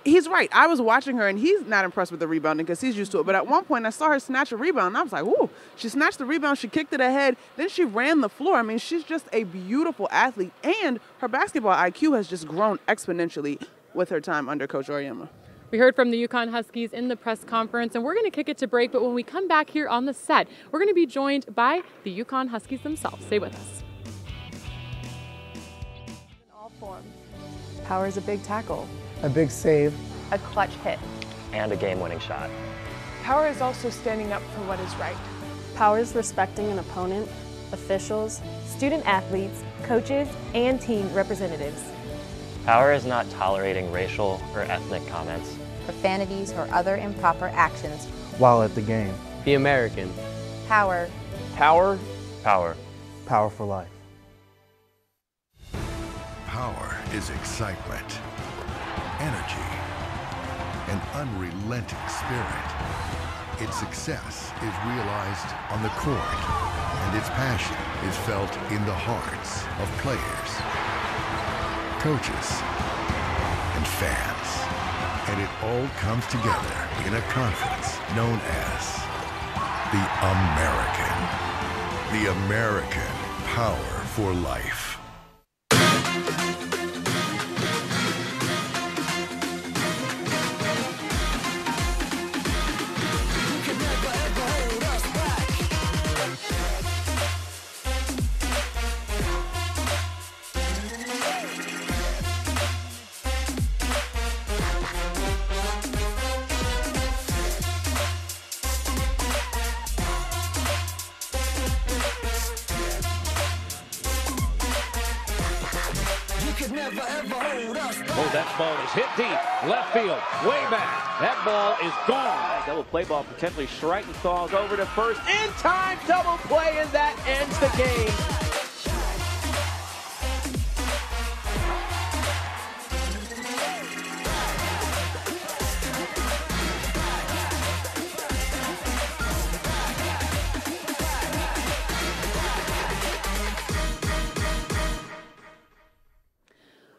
he's right. I was watching her, and he's not impressed with the rebounding because he's used to it. But at one point, I saw her snatch a rebound, and I was like, ooh. She snatched the rebound. She kicked it ahead. Then she ran the floor. I mean, she's just a beautiful athlete, and her basketball IQ has just grown exponentially with her time under Coach Auriemma. We heard from the UConn Huskies in the press conference, and we're going to kick it to break. But when we come back here on the set, we're going to be joined by the UConn Huskies themselves. Stay with us. In all forms. Power is a big tackle. A big save. A clutch hit. And a game-winning shot. Power is also standing up for what is right. Power is respecting an opponent, officials, student athletes, coaches, and team representatives. Power is not tolerating racial or ethnic comments, profanities, or other improper actions while at the game. Be American. Power. Power. Power. Power for life. Power is excitement, energy, an unrelenting spirit. Its success is realized on the court, and its passion is felt in the hearts of players, coaches, and fans. And it all comes together in a conference known as the American. The American Power for Life. Oh, that ball is hit deep. Left field. Way back. That ball is gone. Double play ball potentially Schreitenthal's over to first. In time. Double play, and that ends the game.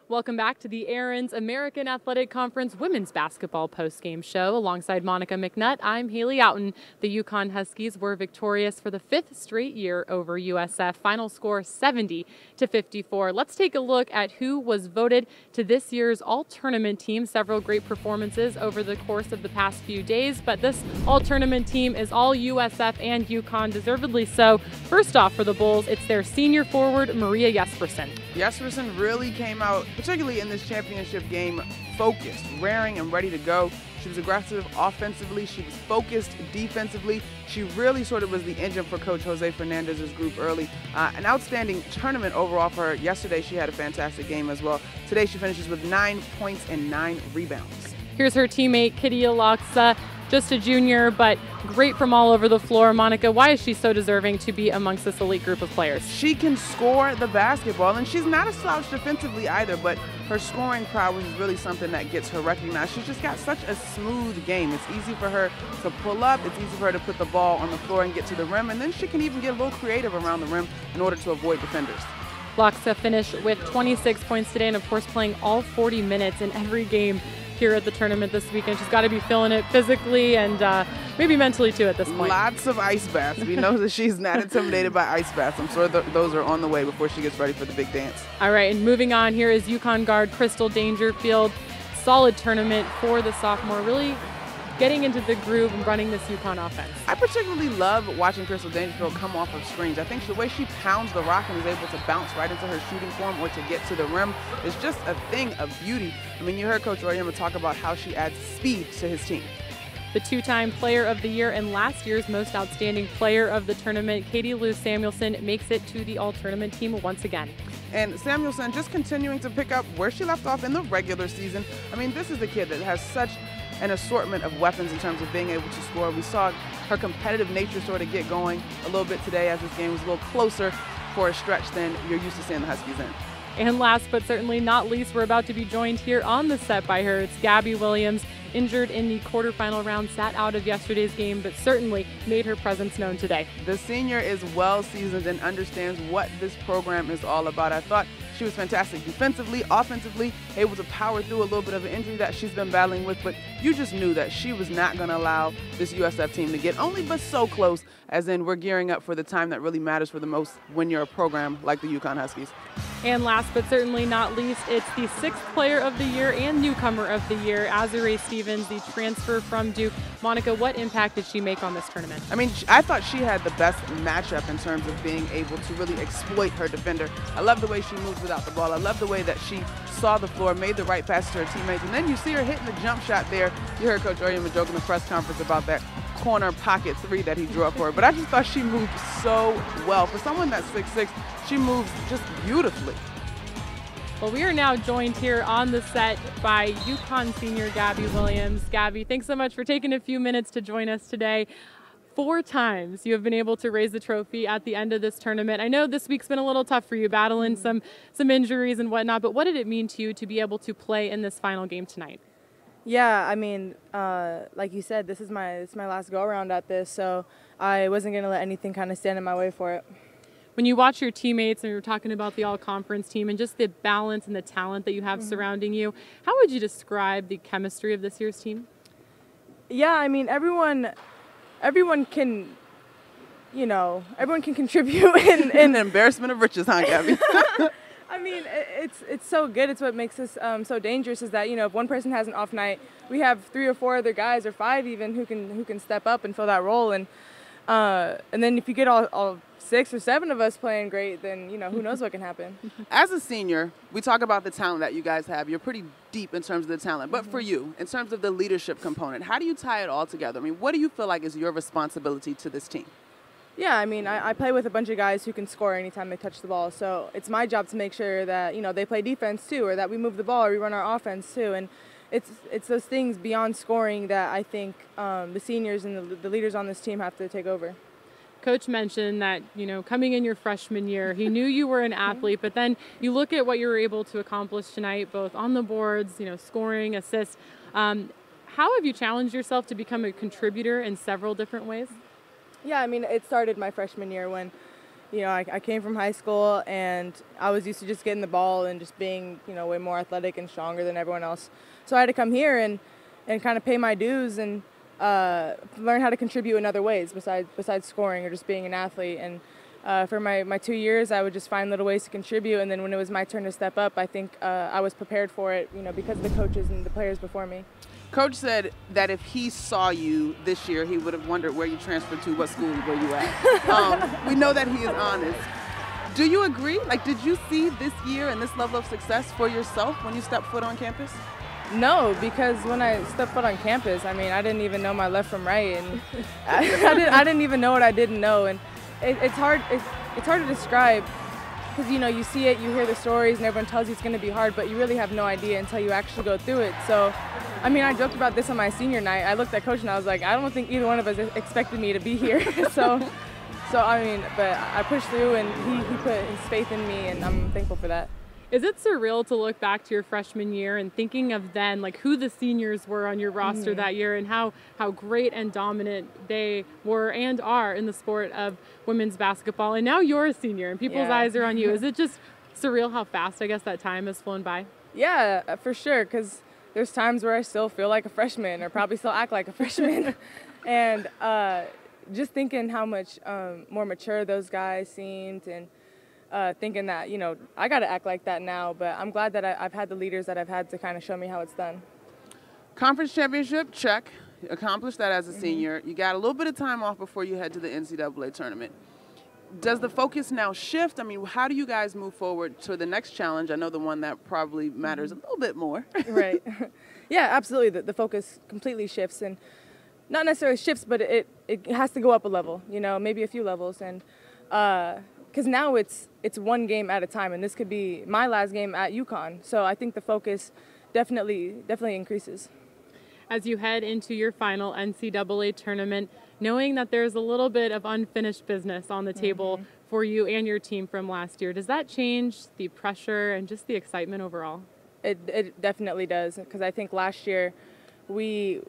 Welcome back to the Aaron's American Athletic Conference Women's Basketball Postgame Show. Alongside Monica McNutt, I'm Haley Outen. The UConn Huskies were victorious for the 5th straight year over USF. Final score 70-54. Let's take a look at who was voted to this year's all-tournament team. Several great performances over the course of the past few days, but this all-tournament team is all USF and UConn, deservedly so. First off for the Bulls, it's their senior forward, Maria Jespersen. Jespersen really came out, particularly in this championship game, focused, raring and ready to go. She was aggressive offensively. She was focused defensively. She really sort of was the engine for Coach Jose Fernandez's group early. An outstanding tournament overall for her. Yesterday, she had a fantastic game as well. Today, she finishes with 9 points and 9 rebounds. Here's her teammate, Kitty Alaksa, just a junior, but great from all over the floor. Monica, why is she so deserving to be amongst this elite group of players? She can score the basketball, and she's not a slouch defensively either, but her scoring prowess is really something that gets her recognized. She's just got such a smooth game. It's easy for her to pull up. It's easy for her to put the ball on the floor and get to the rim, and then she can even get a little creative around the rim in order to avoid defenders. Laksa finished with 26 points today, and of course playing all 40 minutes in every game here at the tournament this weekend. She's got to be feeling it physically and maybe mentally too at this point. Lots of ice baths. We know that she's not intimidated by ice baths. I'm sure those are on the way before she gets ready for the big dance. All right, and moving on, here is UConn guard Crystal Dangerfield. Solid tournament for the sophomore, really getting into the groove and running this UConn offense. I particularly love watching Crystal Dangerfield come off of screens. I think the way she pounds the rock and is able to bounce right into her shooting form or to get to the rim is just a thing of beauty. I mean, you heard Coach Auriemma talk about how she adds speed to his team. The 2-time player of the year and last year's most outstanding player of the tournament, Katie Lou Samuelson, makes it to the all-tournament team once again. And Samuelson just continuing to pick up where she left off in the regular season. I mean, this is the kid that has such an assortment of weapons in terms of being able to score. We saw her competitive nature sort of get going a little bit today as this game was a little closer for a stretch than you're used to seeing the Huskies in. And last but certainly not least, we're about to be joined here on the set by her. It's Gabby Williams, injured in the quarterfinal round, sat out of yesterday's game, but certainly made her presence known today. The senior is well seasoned and understands what this program is all about. I thought she was fantastic defensively, offensively, able to power through a little bit of an injury that she's been battling with, but you just knew that she was not going to allow this USF team to get only but so close, as in we're gearing up for the time that really matters for the most when you're a program like the UConn Huskies. And last but certainly not least, it's the 6th player of the year and newcomer of the year, Azurá Stevens, the transfer from Duke. Monica, what impact did she make on this tournament? I mean, I thought she had the best matchup in terms of being able to really exploit her defender. I love the way she moves without the ball. I love the way that she saw the floor, made the right passes to her teammates, and then you see her hitting the jump shot there. You heard Coach Oyema joke in the press conference about that corner pocket 3 that he drew up for her. But I just thought she moved so well. For someone that's 6'6", she moves just beautifully. Well, we are now joined here on the set by UConn senior Gabby Williams. Gabby, thanks so much for taking a few minutes to join us today. 4 times you have been able to raise the trophy at the end of this tournament. I know this week's been a little tough for you, battling some injuries and whatnot, but what did it mean to you to be able to play in this final game tonight? Yeah, I mean, like you said, this is my last go-around at this, so I wasn't going to let anything kind of stand in my way for it. When you watch your teammates, and you're talking about the all-conference team and just the balance and the talent that you have surrounding you, how would you describe the chemistry of this year's team? Yeah, I mean, everyone can, you know, everyone can contribute in an embarrassment of riches, huh, Gabby? I mean, it's so good. It's what makes us so dangerous is that, you know, if one person has an off night, we have 3 or 4 other guys or 5 even who can step up and fill that role. And then if you get all 6 or 7 of us playing great, then, you know, who knows what can happen. As a senior, we talk about the talent that you guys have. You're pretty deep in terms of the talent. But for you, in terms of the leadership component, how do you tie it all together? I mean, what do you feel like is your responsibility to this team? Yeah, I mean, I play with a bunch of guys who can score anytime they touch the ball. So it's my job to make sure that, you know, they play defense too, or that we move the ball, or we run our offense too. And it's those things beyond scoring that I think the seniors and the leaders on this team have to take over. Coach mentioned that, you know, coming in your freshman year, he knew you were an athlete, but then you look at what you were able to accomplish tonight, both on the boards, you know, scoring, assists. How have you challenged yourself to become a contributor in several different ways? Yeah, I mean, it started my freshman year when, you know, I came from high school and I was used to just getting the ball and just being, you know, way more athletic and stronger than everyone else. So I had to come here and kind of pay my dues and learn how to contribute in other ways besides scoring or just being an athlete. And for my 2 years, I would just find little ways to contribute. And then when it was my turn to step up, I think I was prepared for it, you know, because of the coaches and the players before me. Coach said that if he saw you this year, he would have wondered where you transferred to, what school were you at. We know that he is honest. Do you agree? Like, did you see this year and this level of success for yourself when you stepped foot on campus? No, because when I stepped foot on campus, I mean, I didn't even know my left from right, and I didn't even know what I didn't know, and it's hard to describe. Because, you know, you see it, you hear the stories, and everyone tells you it's going to be hard, but you really have no idea until you actually go through it. So, I mean, I joked about this on my senior night. I looked at Coach and I was like, I don't think either one of us expected me to be here. so I mean, but I pushed through, and he put his faith in me, and I'm thankful for that. Is it surreal to look back to your freshman year and thinking of then, like, who the seniors were on your roster that year and how great and dominant they were and are in the sport of women's basketball? And now you're a senior and people's eyes are on you. Is it just surreal how fast, I guess, that time has flown by? Yeah, for sure, because there's times where I still feel like a freshman or probably still act like a freshman. And just thinking how much more mature those guys seemed, and thinking that, you know, I got to act like that now, but I'm glad that I've had the leaders that I've had to kind of show me how it's done. Conference championship, check. You accomplished that as a senior. You got a little bit of time off before you head to the NCAA tournament. Does the focus now shift? I mean, how do you guys move forward to the next challenge? I know the one that probably matters a little bit more. Right. Yeah, absolutely. The focus completely shifts, and not necessarily shifts, but it has to go up a level, you know, maybe a few levels. And because now it's one game at a time, and this could be my last game at UConn. So I think the focus definitely increases. As you head into your final NCAA tournament, knowing that there's a little bit of unfinished business on the table for you and your team from last year, does that change the pressure and just the excitement overall? It definitely does, because I think last year we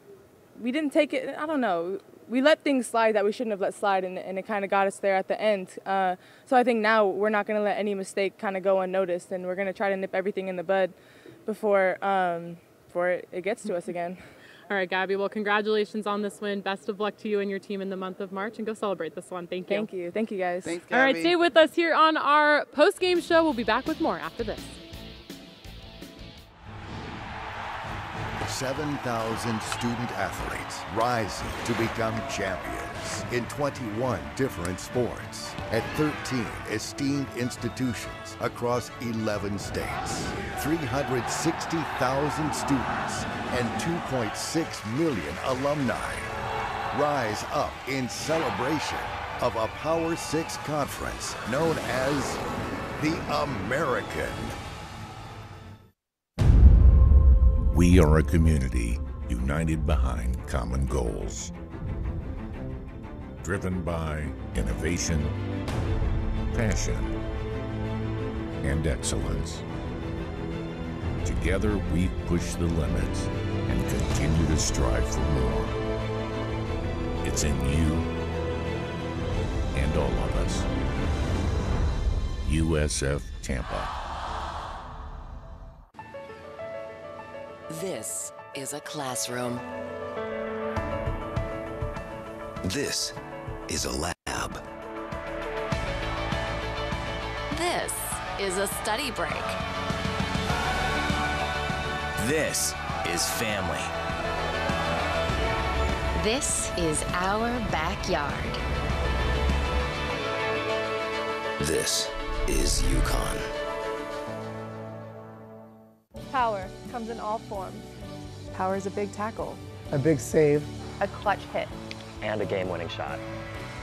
didn't take it, I don't know, we let things slide that we shouldn't have let slide, and it kind of got us there at the end. So I think now we're not going to let any mistake kind of go unnoticed, and we're going to try to nip everything in the bud before it gets to us again. All right, Gabby, well, congratulations on this win. Best of luck to you and your team in the month of March, and go celebrate this one. Thank you. Thank you. Thank you, guys. Thanks, Gabby. All right, stay with us here on our post-game show. We'll be back with more after this. 7,000 student athletes rising to become champions in 21 different sports at 13 esteemed institutions across 11 states. 360,000 students and 2.6 million alumni rise up in celebration of a Power 6 conference known as the American. We are a community united behind common goals, driven by innovation, passion, and excellence. Together, we push the limits and continue to strive for more. It's in you and all of us. USF Tampa. This is a classroom. This is a lab. This is a study break. This is family. This is our backyard. This is UConn. Power comes in all forms. Power is a big tackle, A big save. a clutch hit. And a game-winning shot.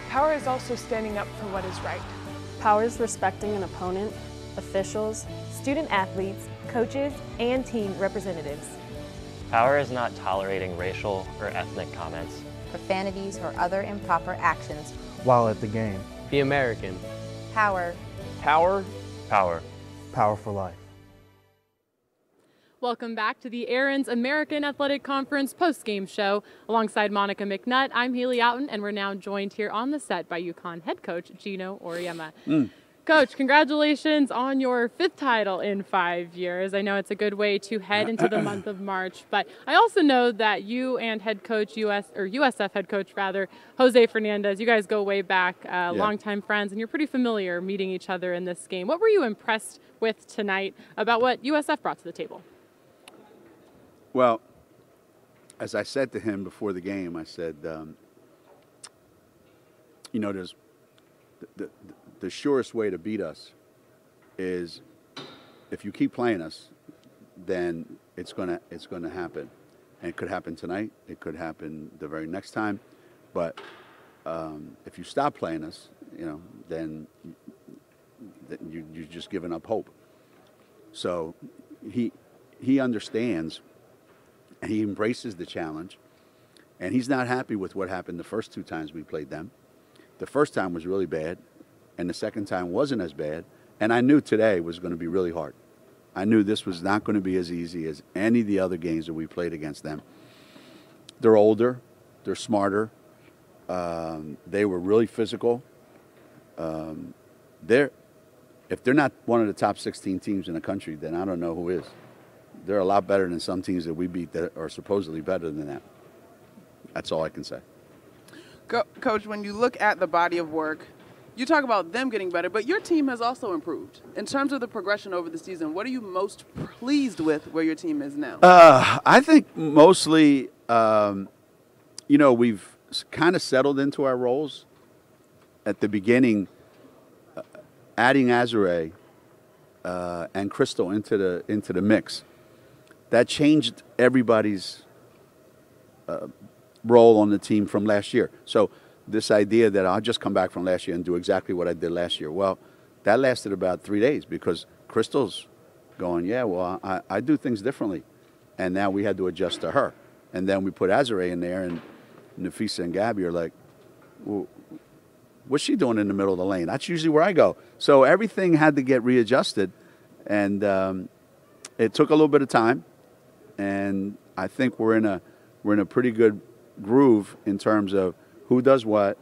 Power is also standing up for what is right. Power is respecting an opponent, officials, student athletes, coaches, and team representatives. Power is not tolerating racial or ethnic comments. Profanities or other improper actions. While at the game. Be American. Power. Power. Power. Power for life. Welcome back to the Aaron's American Athletic Conference post-game show. Alongside Monica McNutt, I'm Haley Outen, and we're now joined here on the set by UConn head coach Gino Auriemma. Coach, congratulations on your 5th title in 5 years. I know it's a good way to head into the month of March, but I also know that you and head coach USF head coach Jose Fernandez, you guys go way back, longtime friends, and you're pretty familiar meeting each other in this game. What were you impressed with tonight about what USF brought to the table? Well, as I said to him before the game, I said, there's the surest way to beat us is if you keep playing us, then it's gonna happen, and it could happen tonight. It could happen the very next time, but if you stop playing us, then you're just giving up hope. So he understands. He embraces the challenge, and he's not happy with what happened the first 2 times we played them. The first time was really bad, and the second time wasn't as bad, and I knew today was going to be really hard. I knew this was not going to be as easy as any of the other games that we played against them. They're older. They're smarter. They were really physical. If they're not one of the top 16 teams in the country, then I don't know who is. They're a lot better than some teams that we beat that are supposedly better than that. That's all I can say. Coach, when you look at the body of work, you talk about them getting better, but your team has also improved. In terms of the progression over the season, what are you most pleased with where your team is now? I think mostly, we've kind of settled into our roles. At the beginning, adding Azure and Crystal into the mix, that changed everybody's role on the team from last year. So this idea that I'll just come back from last year and do exactly what I did last year. Well, that lasted about 3 days because Crystal's going, yeah, well, I do things differently. And now we had to adjust to her. And then we put Azare in there, and Nafisa and Gabby are like, well, what's she doing in the middle of the lane? That's usually where I go. So everything had to get readjusted. And it took a little bit of time. And I think we're in a pretty good groove in terms of who does what.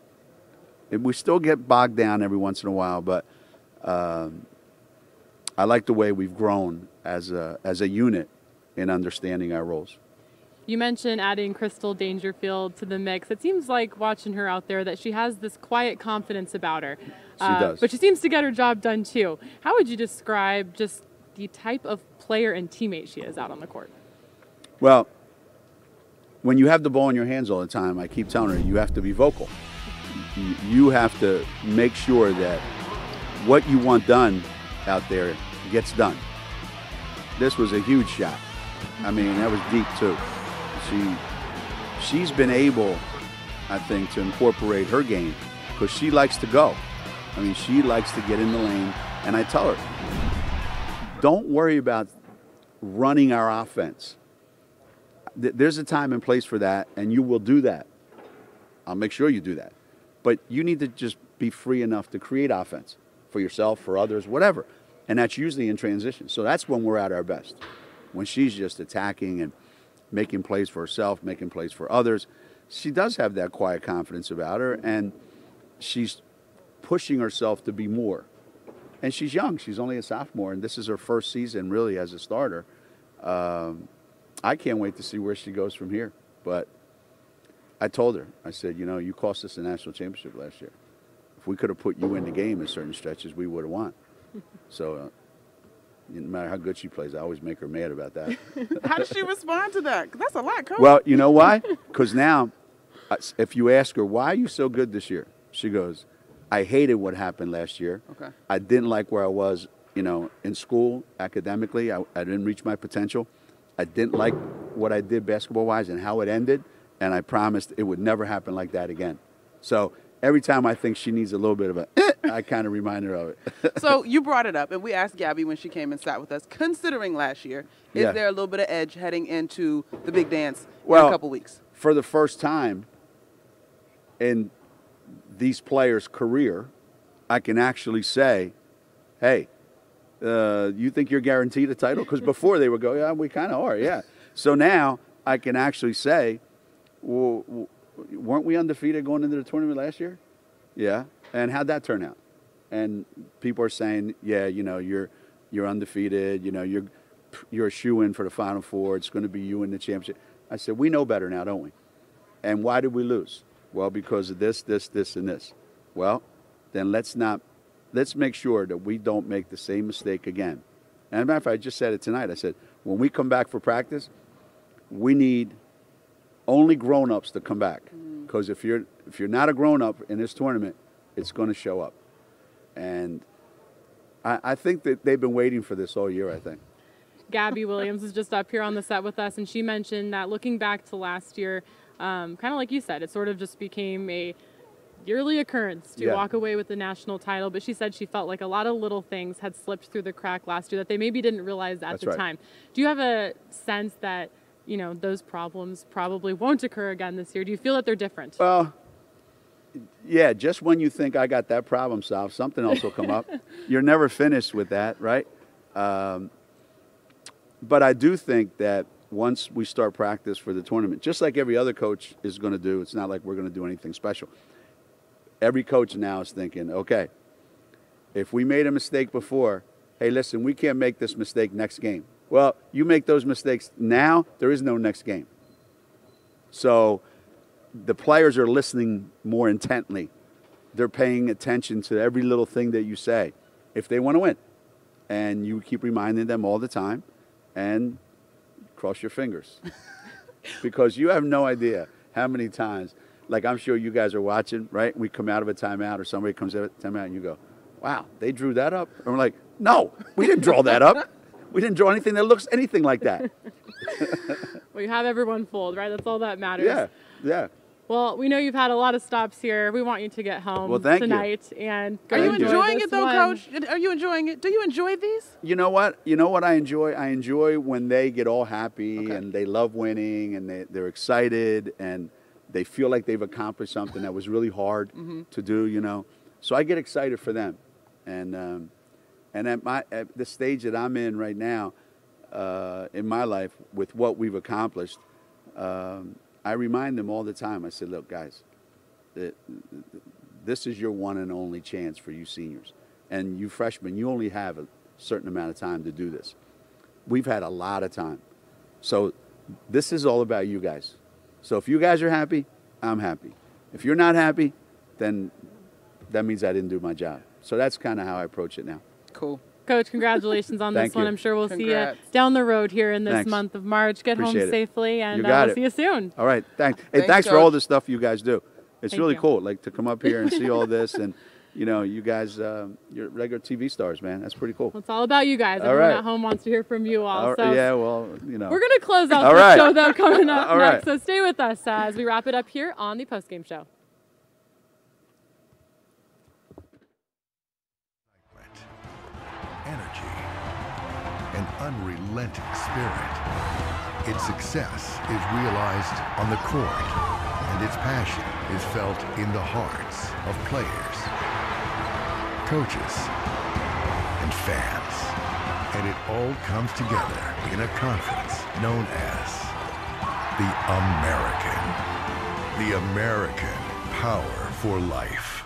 We still get bogged down every once in a while, but I like the way we've grown as a unit in understanding our roles. You mentioned adding Crystal Dangerfield to the mix. It seems like watching her out there that she has this quiet confidence about her. She does. But she seems to get her job done too. How would you describe just the type of player and teammate she is out on the court? Well, when you have the ball in your hands all the time, I keep telling her, you have to be vocal. You have to make sure that what you want done out there gets done. This was a huge shot. I mean, that was deep too. She's been able, I think, to incorporate her game because she likes to go. I mean, she likes to get in the lane. And I tell her, don't worry about running our offense. There's a time and place for that, and you will do that. I'll make sure you do that. But you need to just be free enough to create offense for yourself, for others, whatever. And that's usually in transition. So that's when we're at our best. When she's just attacking and making plays for herself, making plays for others. She does have that quiet confidence about her, and she's pushing herself to be more. And she's young. She's only a sophomore, and this is her first season really as a starter. I can't wait to see where she goes from here. But I told her, I said, you know, you cost us a national championship last year. If we could have put you in the game in certain stretches, we would have won. So no matter how good she plays, I always make her mad about that. How does she respond to that? 'Cause that's a lot, Coach. Well, you know why? Because now, if you ask her, why are you so good this year? She goes, I hated what happened last year. Okay. I didn't like where I was, you know, in school, academically. I didn't reach my potential. I didn't like what I did basketball-wise and how it ended, and I promised it would never happen like that again. So every time I think she needs a little bit of I kind of remind her of it. So you brought it up, and we asked Gabby when she came and sat with us, considering last year, is there a little bit of edge heading into the big dance in a couple weeks? For the first time in these players' career, I can actually say, hey, you think you're guaranteed a title? Because before they would go, yeah, we kind of are, yeah. So now I can actually say, well, weren't we undefeated going into the tournament last year? Yeah. And how'd that turn out? And people are saying, yeah, you know, you're undefeated. You know, you're a shoo-in for the Final Four. It's going to be you in the championship. I said, we know better now, don't we? And why did we lose? Well, because of this, and this. Well, then let's make sure that we don't make the same mistake again. And as a matter of fact, I just said it tonight. I said, when we come back for practice, we need only grown-ups to come back. Because if you're not a grown-up in this tournament, it's going to show up. And I think that they've been waiting for this all year, I think. Gabby Williams is just up here on the set with us, and she mentioned that looking back to last year, kind of like you said, it sort of just became a yearly occurrence to walk away with the national title. But she said she felt like a lot of little things had slipped through the crack last year that they maybe didn't realize at the time. Do you have a sense that, you know, those problems probably won't occur again this year? Do you feel that they're different? Well, yeah, just when you think I got that problem solved, something else will come up. You're never finished with that, right? But I do think that once we start practice for the tournament, just like every other coach is going to do, it's not like we're going to do anything special. Every coach now is thinking, okay, if we made a mistake before, hey, listen, we can't make this mistake next game. Well, you make those mistakes now, there is no next game. So the players are listening more intently. They're paying attention to every little thing that you say if they want to win. And you keep reminding them all the time, and cross your fingers. Because you have no idea how many times, like I'm sure you guys are watching, right? We come out of a timeout or somebody comes out of a timeout and you go, wow, they drew that up? And we're like, no, we didn't draw that up. We didn't draw anything that looks anything like that. Well, you have everyone fooled, right? That's all that matters. Yeah, yeah. Well, we know you've had a lot of stops here. We want you to get home tonight and go. Are you enjoy enjoying this it though, one. Coach? Are you enjoying it? Do you enjoy these? You know what? You know what I enjoy? I enjoy when they get all happy and they love winning and they're excited and they feel like they've accomplished something that was really hard to do, you know. So I get excited for them. And at the stage that I'm in right now in my life with what we've accomplished, I remind them all the time. I said, look, guys, this is your one and only chance for you seniors. And you freshmen, you only have a certain amount of time to do this. We've had a lot of time. So this is all about you guys. So if you guys are happy, I'm happy. If you're not happy, then that means I didn't do my job. So that's kind of how I approach it now. Cool. Coach, congratulations on this one. I'm sure we'll see you down the road here in this month of March. Get home safely, and we'll see you soon. All right, thanks. Hey, thanks for all the stuff you guys do. It's really cool, like to come up here and see all this, and you know, you guys, you're regular TV stars, man. That's pretty cool. Well, it's all about you guys. Everyone at home wants to hear from you all. So yeah, well, you know. We're going to close out the show, though, coming up next. So stay with us as we wrap it up here on the Postgame Show. Energy, an unrelenting spirit. Its success is realized on the court, and its passion is felt in the hearts of players, coaches, and fans. And it all comes together in a conference known as the American. The American Power for Life.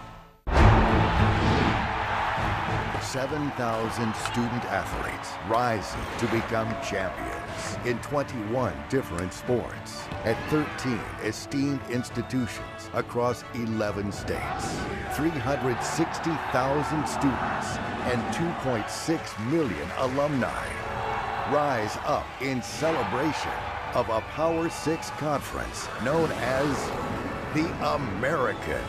7,000 student athletes rising to become champions in 21 different sports at 13 esteemed institutions across 11 states. 360,000 students and 2.6 million alumni rise up in celebration of a Power 6 conference known as the American.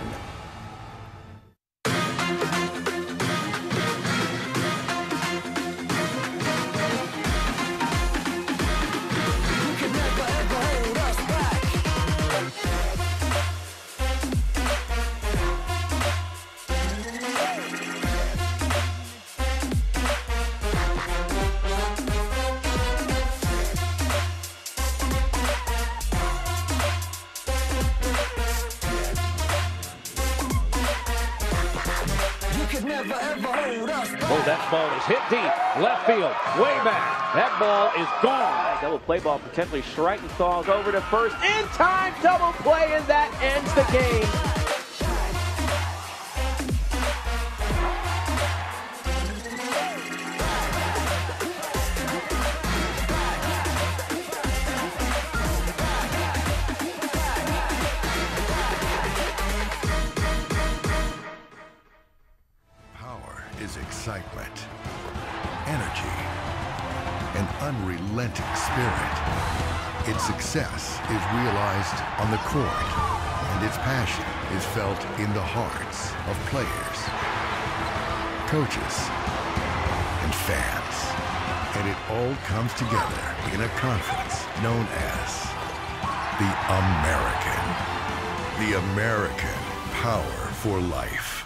Oh, that ball is hit deep. Left field. Way back. That ball is gone. Double play ball potentially Schreitenthal's over to first. In time. Double play, and that ends the game. Excitement, energy, an unrelenting spirit. Its success is realized on the court, and its passion is felt in the hearts of players, coaches, and fans. And it all comes together in a conference known as the American. The American Power for Life.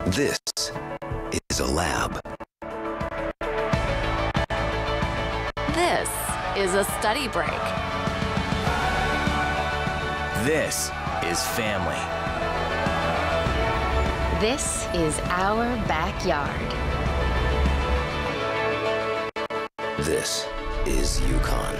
This is a lab. This is a study break. This is family. This is our backyard. This is UConn.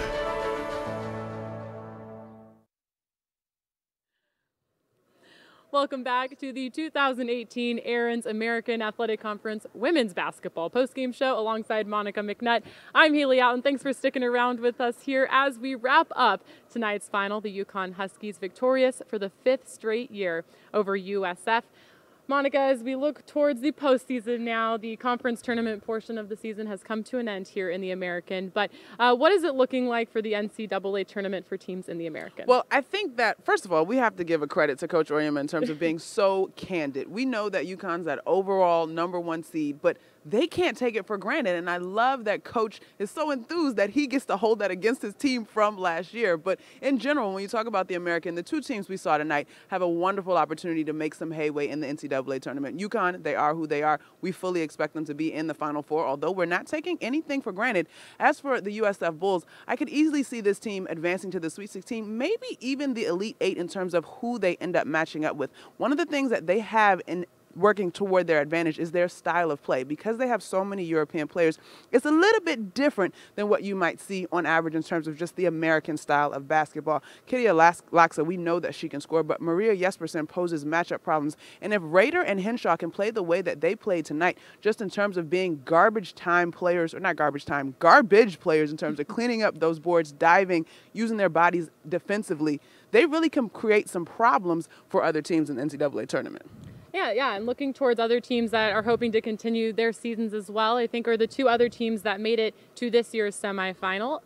Welcome back to the 2018 Aaron's American Athletic Conference Women's Basketball Postgame Show alongside Monica McNutt. I'm Haley Outen. Thanks for sticking around with us here as we wrap up tonight's final. The UConn Huskies victorious for the 5th straight year over USF. Monica, as we look towards the postseason now, the conference tournament portion of the season has come to an end here in the American. But what is it looking like for the NCAA tournament for teams in the American? Well, I think that, first of all, we have to give a credit to Coach Oyema in terms of being so candid. We know that UConn's that overall #1 seed, but they can't take it for granted. And I love that Coach is so enthused that he gets to hold that against his team from last year. But in general, when you talk about the American, the two teams we saw tonight have a wonderful opportunity to make some headway in the NCAA tournament. UConn, they are who they are. We fully expect them to be in the Final Four, although we're not taking anything for granted. As for the USF Bulls, I could easily see this team advancing to the Sweet 16, maybe even the Elite Eight in terms of who they end up matching up with. One of the things that they have in working toward their advantage is their style of play. Because they have so many European players, it's a little bit different than what you might see on average in terms of just the American style of basketball. Kitty Laksa, we know that she can score, but Maria Jespersen poses matchup problems. And if Rader and Henshaw can play the way that they played tonight, just in terms of being garbage players in terms of cleaning up those boards, diving, using their bodies defensively, they really can create some problems for other teams in the NCAA tournament. Yeah, and looking towards other teams that are hoping to continue their seasons as well, I think are the two other teams that made it to this year's semifinal.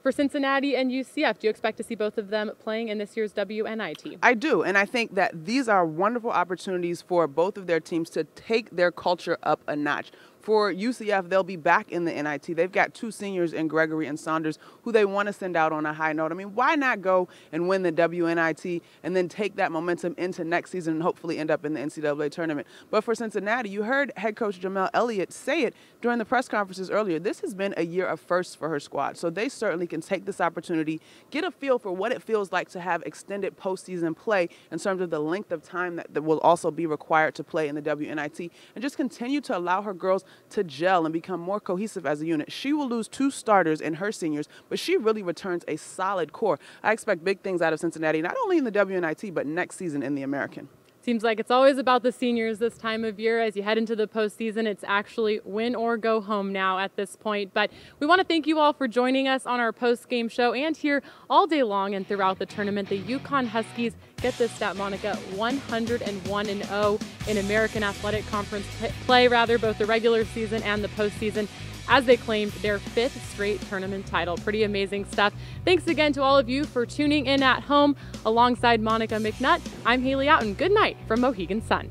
For Cincinnati and UCF, do you expect to see both of them playing in this year's WNIT? I do, and I think that these are wonderful opportunities for both of their teams to take their culture up a notch. For UCF, they'll be back in the NIT. They've got two seniors in Gregory and Saunders who they want to send out on a high note. I mean, why not go and win the WNIT and then take that momentum into next season and hopefully end up in the NCAA tournament? But for Cincinnati, you heard head coach Jamel Elliott say it during the press conferences earlier. This has been a year of firsts for her squad, so they certainly can take this opportunity, get a feel for what it feels like to have extended postseason play in terms of the length of time that will also be required to play in the WNIT, and just continue to allow her girls to gel and become more cohesive as a unit. She will lose two starters in her seniors, but she really returns a solid core. I expect big things out of Cincinnati, not only in the WNIT, but next season in the American. Seems like it's always about the seniors this time of year. As you head into the postseason, it's actually win or go home now at this point. But we want to thank you all for joining us on our post-game show and here all day long and throughout the tournament. The UConn Huskies, get this stat, Monica, 101-0 in American Athletic Conference play, both the regular season and the postseason, as they claimed their 5th straight tournament title. Pretty amazing stuff. Thanks again to all of you for tuning in at home. Alongside Monica McNutt, I'm Haley Outen. Good night from Mohegan Sun.